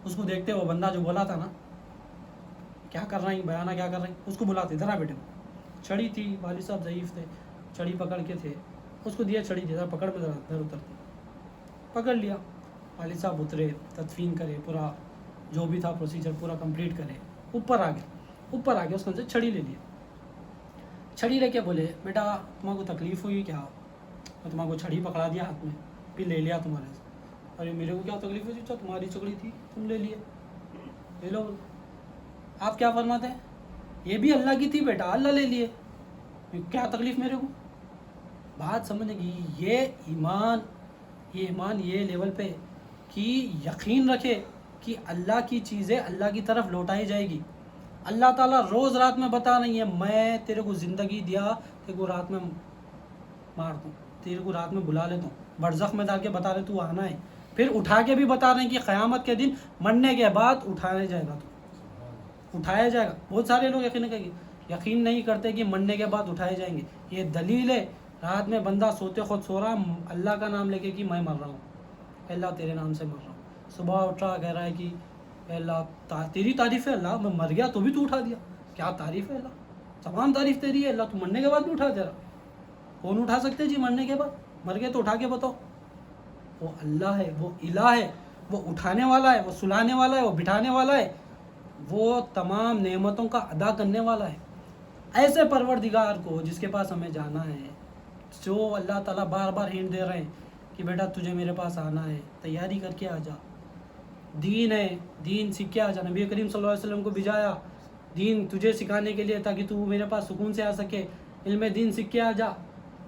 اس کو دیکھتے, وہ بندہ جو بولا تھا نا, کیا کر رہے ہیں, بیانہ کیا کر رہے ہیں, اس کو بلاتے, ذرا بیٹے. چھڑی تھی, والد صاحب ضعیف تھے, چھڑی پکڑ کے تھے, اس کو دیا چھڑی, ذرا پکڑ میں, ذرا ادھر اترتے, پکڑ لیا. والد صاحب اترے, تدفین کرے, پورا جو بھی تھا پروسیجر پورا کمپلیٹ کرے, اوپر آ گئے, اس کو سے چھڑی لے لیا. چھڑی لے کے بولے بیٹا تمہارے کو تکلیف ہوئی کیا, اور تمہارے کو چھڑی پکڑا دیا ہاتھ میں, پھر لے لیا تمہارے سے. ارے میرے کو کیا تکلیف ہوئی, تمہاری چکڑی تھی, تم لے لیے, لے لو. آپ کیا فرماتے ہیں, یہ بھی اللہ کی تھی بیٹا, اللہ لے لیے, کیا تکلیف میرے کو. بات سمجھنے کی, یہ ایمان یہ لیول پہ کہ یقین رکھے کہ اللہ کی چیزیں اللہ کی طرف لوٹائی جائے گی. اللہ تعالیٰ روز رات میں بتا رہی ہے, میں تیرے کو زندگی دیا, تیرے کو رات میں مار دوں, تیرے کو رات میں بلا لیتا ہوں, برزخ میں ڈال کے بتا رہے تو آنا ہے, پھر اٹھا کے بھی بتا رہے ہیں کہ قیامت کے دن مرنے کے بعد اٹھایا جائے گا, تو اٹھایا جائے گا. بہت سارے لوگ یقین نہیں کرتے کہ مرنے کے بعد اٹھائے جائیں گے. یہ دلیل ہے رات میں بندہ سوتے خود سو رہا اللہ کا نام لے کے کہ میں مر رہا ہوں، اے اللہ تیرے نام سے مر رہا ہوں. صبح اٹھ رہا کہہ رہا ہے کہ اے اللہ تیری تعریف ہے اللہ، میں مر گیا تو بھی تو اٹھا دیا، کیا تعریف ہے اللہ، تمام تعریف تیری ہے اللہ، تو مرنے کے بعد بھی اٹھا دے رہا. کون اٹھا سکتے جی مرنے کے بعد؟ مر گئے تو اٹھا کے بتاؤ. وہ اللہ ہے، وہ الہ ہے، وہ اٹھانے والا ہے، وہ سلانے والا ہے، وہ بٹھانے والا ہے، وہ تمام نعمتوں کا ادا کرنے والا ہے. ایسے پروردگار کو جس کے پاس ہمیں جانا ہے، جو اللہ تعالیٰ بار بار ہینٹ دے رہے ہیں کہ بیٹا تجھے میرے پاس آنا ہے، تیاری کر کے آ جا. دین ہے، دین سیکھ کے آ جا. نبی کریم صلی اللہ علیہ وسلم کو بھیجایا دین تجھے سکھانے کے لیے تاکہ تو میرے پاس سکون سے آ سکے. علم دین سیکھ کے آ جا،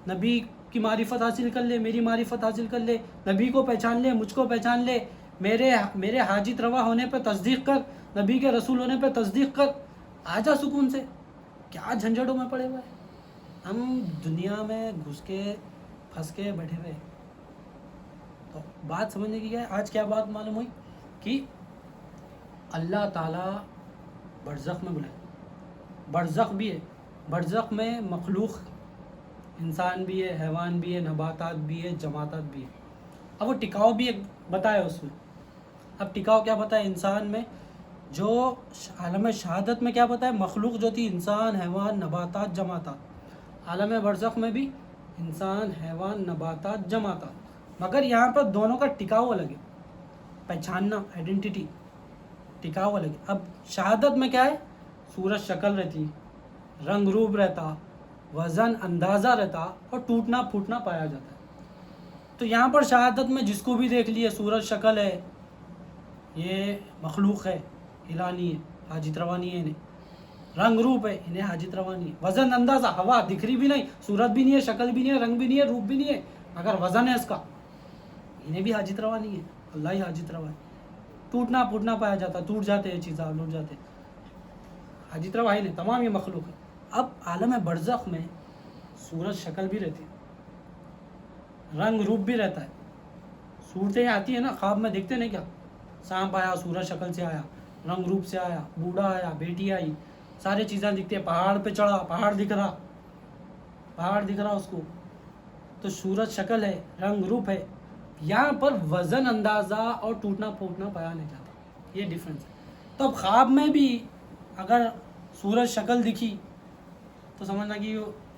نبی کی معرفت حاصل کر لے، میری معرفت حاصل کر لے، نبی کو پہچان لے، مجھ کو پہچان لے، میرے حاجت روا ہونے پہ تصدیق کر، نبی کے رسول ہونے پہ تصدیق کر، آ جا سکون سے. کیا جھنجھٹوں میں پڑے ہوئے ہیں ہم، دنیا میں گھس کے پھنس کے بیٹھے ہوئے. تو بات سمجھنے کی کیا ہے، آج کیا بات معلوم ہوئی کہ اللہ تعالیٰ برزخ میں بلائے. برزخ بھی ہے، برزخ میں مخلوق انسان بھی ہے، حیوان بھی ہے، نباتات بھی ہے، جماعتات بھی ہے. اب وہ ٹکاؤ بھی ایک بتایا اس میں. اب ٹکاؤ کیا بتایا انسان میں، جو عالم شہادت میں کیا بتایا، مخلوق جو تھی انسان، حیوان، نباتات، جماعتات. عالم برزخ میں بھی انسان، حیوان، نباتات، جماعتات. مگر یہاں پر دونوں کا ٹکاؤ الگ ہے، پہچاننا، آئیڈینٹی، ٹکاؤ الگ ہے. اب شہادت میں کیا ہے، صورت شکل رہتی، رنگ روپ رہتا، وزن اندازہ رہتا، اور ٹوٹنا پھوٹنا پایا جاتا ہے. تو یہاں پر شہادت میں جس کو بھی دیکھ لیے صورت شکل ہے، یہ مخلوق ہے، الہ نہیں ہے، حاجت روا نہیں ہے انہیں. رنگ روپ ہے، انہیں حاجت روا نہیں ہے. وزن اندازہ، ہوا دکھ رہی بھی نہیں، صورت بھی نہیں ہے، شکل بھی نہیں ہے، رنگ بھی نہیں ہے، روپ بھی نہیں ہے، مگر وزن ہے اس کا، انہیں بھی حاجت روا نہیں ہے، اللہ ہی حاجت روا ہے. ٹوٹنا پھوٹنا پایا جاتا، ٹوٹ جاتے ہیں چیزیں، لوٹ جاتے، حاجت روا ہی نہیں، تمام یہ مخلوق ہے. اب عالم برزخ میں صورت شکل بھی رہتی ہے، رنگ روپ بھی رہتا ہے. صورتیں آتی ہیں نا خواب میں، دیکھتے نہیں کیا، سانپ آیا صورت شکل سے آیا، رنگ روپ سے آیا، بوڑھا آیا، بیٹی آئی، ساری چیزیں دکھتی ہیں. پہاڑ پہ چڑھا، پہاڑ دکھ رہا اس کو، تو صورت شکل ہے، رنگ روپ ہے. یہاں پر وزن اندازہ اور ٹوٹنا پھوٹنا پایا نہیں جاتا، یہ ڈیفرنس ہے. تو اب خواب میں بھی اگر صورت شکل دکھی تو سمجھنا کہ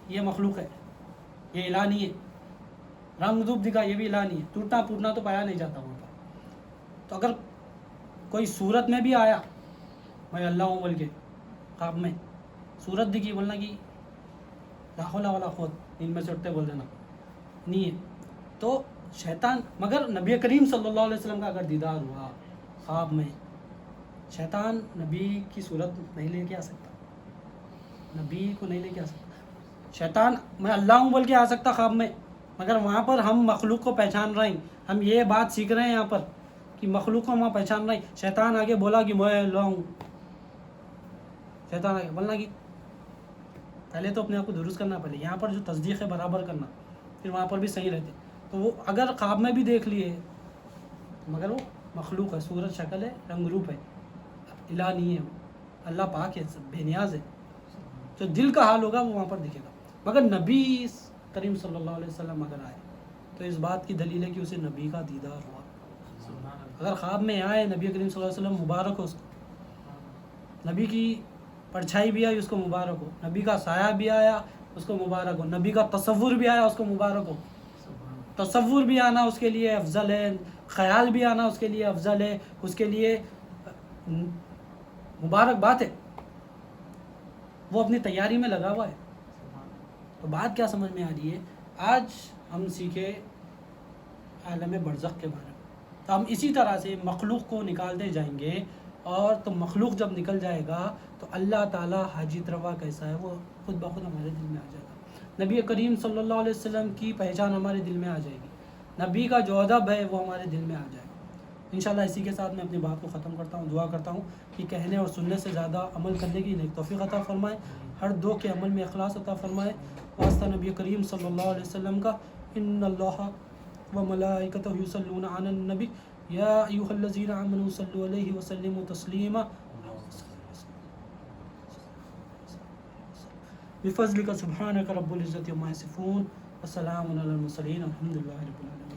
یہ مخلوق ہے، یہ الہ نہیں ہے. رنگ روپ دکھا، یہ بھی الہ نہیں ہے. ٹوٹنا پھوٹنا تو پایا نہیں جاتا وہاں پر. تو اگر کوئی صورت میں بھی آیا، میں اللہ ہوں بول کے، خواب میں صورت دکھی، بولنا کہ لا حول ولا قوت، ان میں سے اٹھتے بول دینا نہیں ہے. تو شیطان، مگر نبی کریم صلی اللہ علیہ وسلم کا اگر دیدار ہوا خواب میں، شیطان نبی کی صورت نہیں لے کے آ سکتا، نبی کو نہیں لے کے آ سکتا. شیطان میں اللہ ہوں بول کے آ سکتا خواب میں، مگر وہاں پر ہم مخلوق کو پہچان رہے ہیں، ہم یہ بات سیکھ رہے ہیں یہاں پر کہ مخلوق کو ہم پہچان رہے ہیں. شیطان آگے بولا کہ میں اللہ ہوں، شیطان آگے بولنا کہ پہلے تو اپنے آپ کو درست کرنا، پہلے یہاں پر جو تصدیق ہے برابر کرنا، پھر وہاں پر بھی صحیح رہتے. تو وہ اگر خواب میں بھی دیکھ لیے، مگر وہ مخلوق ہے، صورت شکل ہے، رنگ روپ ہے، الہ نہیں ہے. وہ اللہ پاک ہے، بے نیاز ہے. جو دل کا حال ہوگا وہ وہاں پر دکھے گا. مگر نبی کریم صلی اللہ علیہ وسلم اگر آئے تو اس بات کی دلیل ہے کہ اسے نبی کا دیدار ہوا. اگر خواب میں آئے نبی کریم صلی اللہ علیہ وسلم، مبارک ہو اس کو. نبی کی پرچھائی بھی آئی، اس کو مبارک ہو. نبی کا سایہ بھی آیا، اس کو مبارک ہو. نبی کا تصور بھی آیا، اس کو مبارک ہو. تصور بھی آنا اس کے لیے افضل ہے، خیال بھی آنا اس کے لیے افضل ہے، اس کے لیے مبارک بات ہے. وہ اپنی تیاری میں لگا ہوا ہے. تو بات کیا سمجھ میں آ رہی ہے، آج ہم سیکھے عالم برزخ کے بارے میں. تو ہم اسی طرح سے مخلوق کو نکالتے جائیں گے، اور تو مخلوق جب نکل جائے گا تو اللہ تعالیٰ حاجت روا کیسا ہے وہ خود بخود ہمارے دل میں آ جائے گا. نبی کریم صلی اللہ علیہ وسلم کی پہچان ہمارے دل میں آ جائے گی. نبی کا جو ادب ہے وہ ہمارے دل میں آ جائے گا. انشاءاللہ اسی کے ساتھ میں اپنی بات کو ختم کرتا ہوں. دعا کرتا ہوں کہ کہنے اور سننے سے زیادہ عمل کرنے کی نیک توفیق عطا فرمائے، ہر دو کے عمل میں اخلاص عطا فرمائے. واسطہ نبی کریم صلی اللہ علیہ وسلم کا، ان اللہ وملائکتہ یصلون علی النبی یا ایھا الذین آمنوا صلوا علیہ وسلموا تسلیما. بفضلک سبحانک رب العزۃ عما یصفون السلام علی المرسلین الحمد للہ رب العالمین.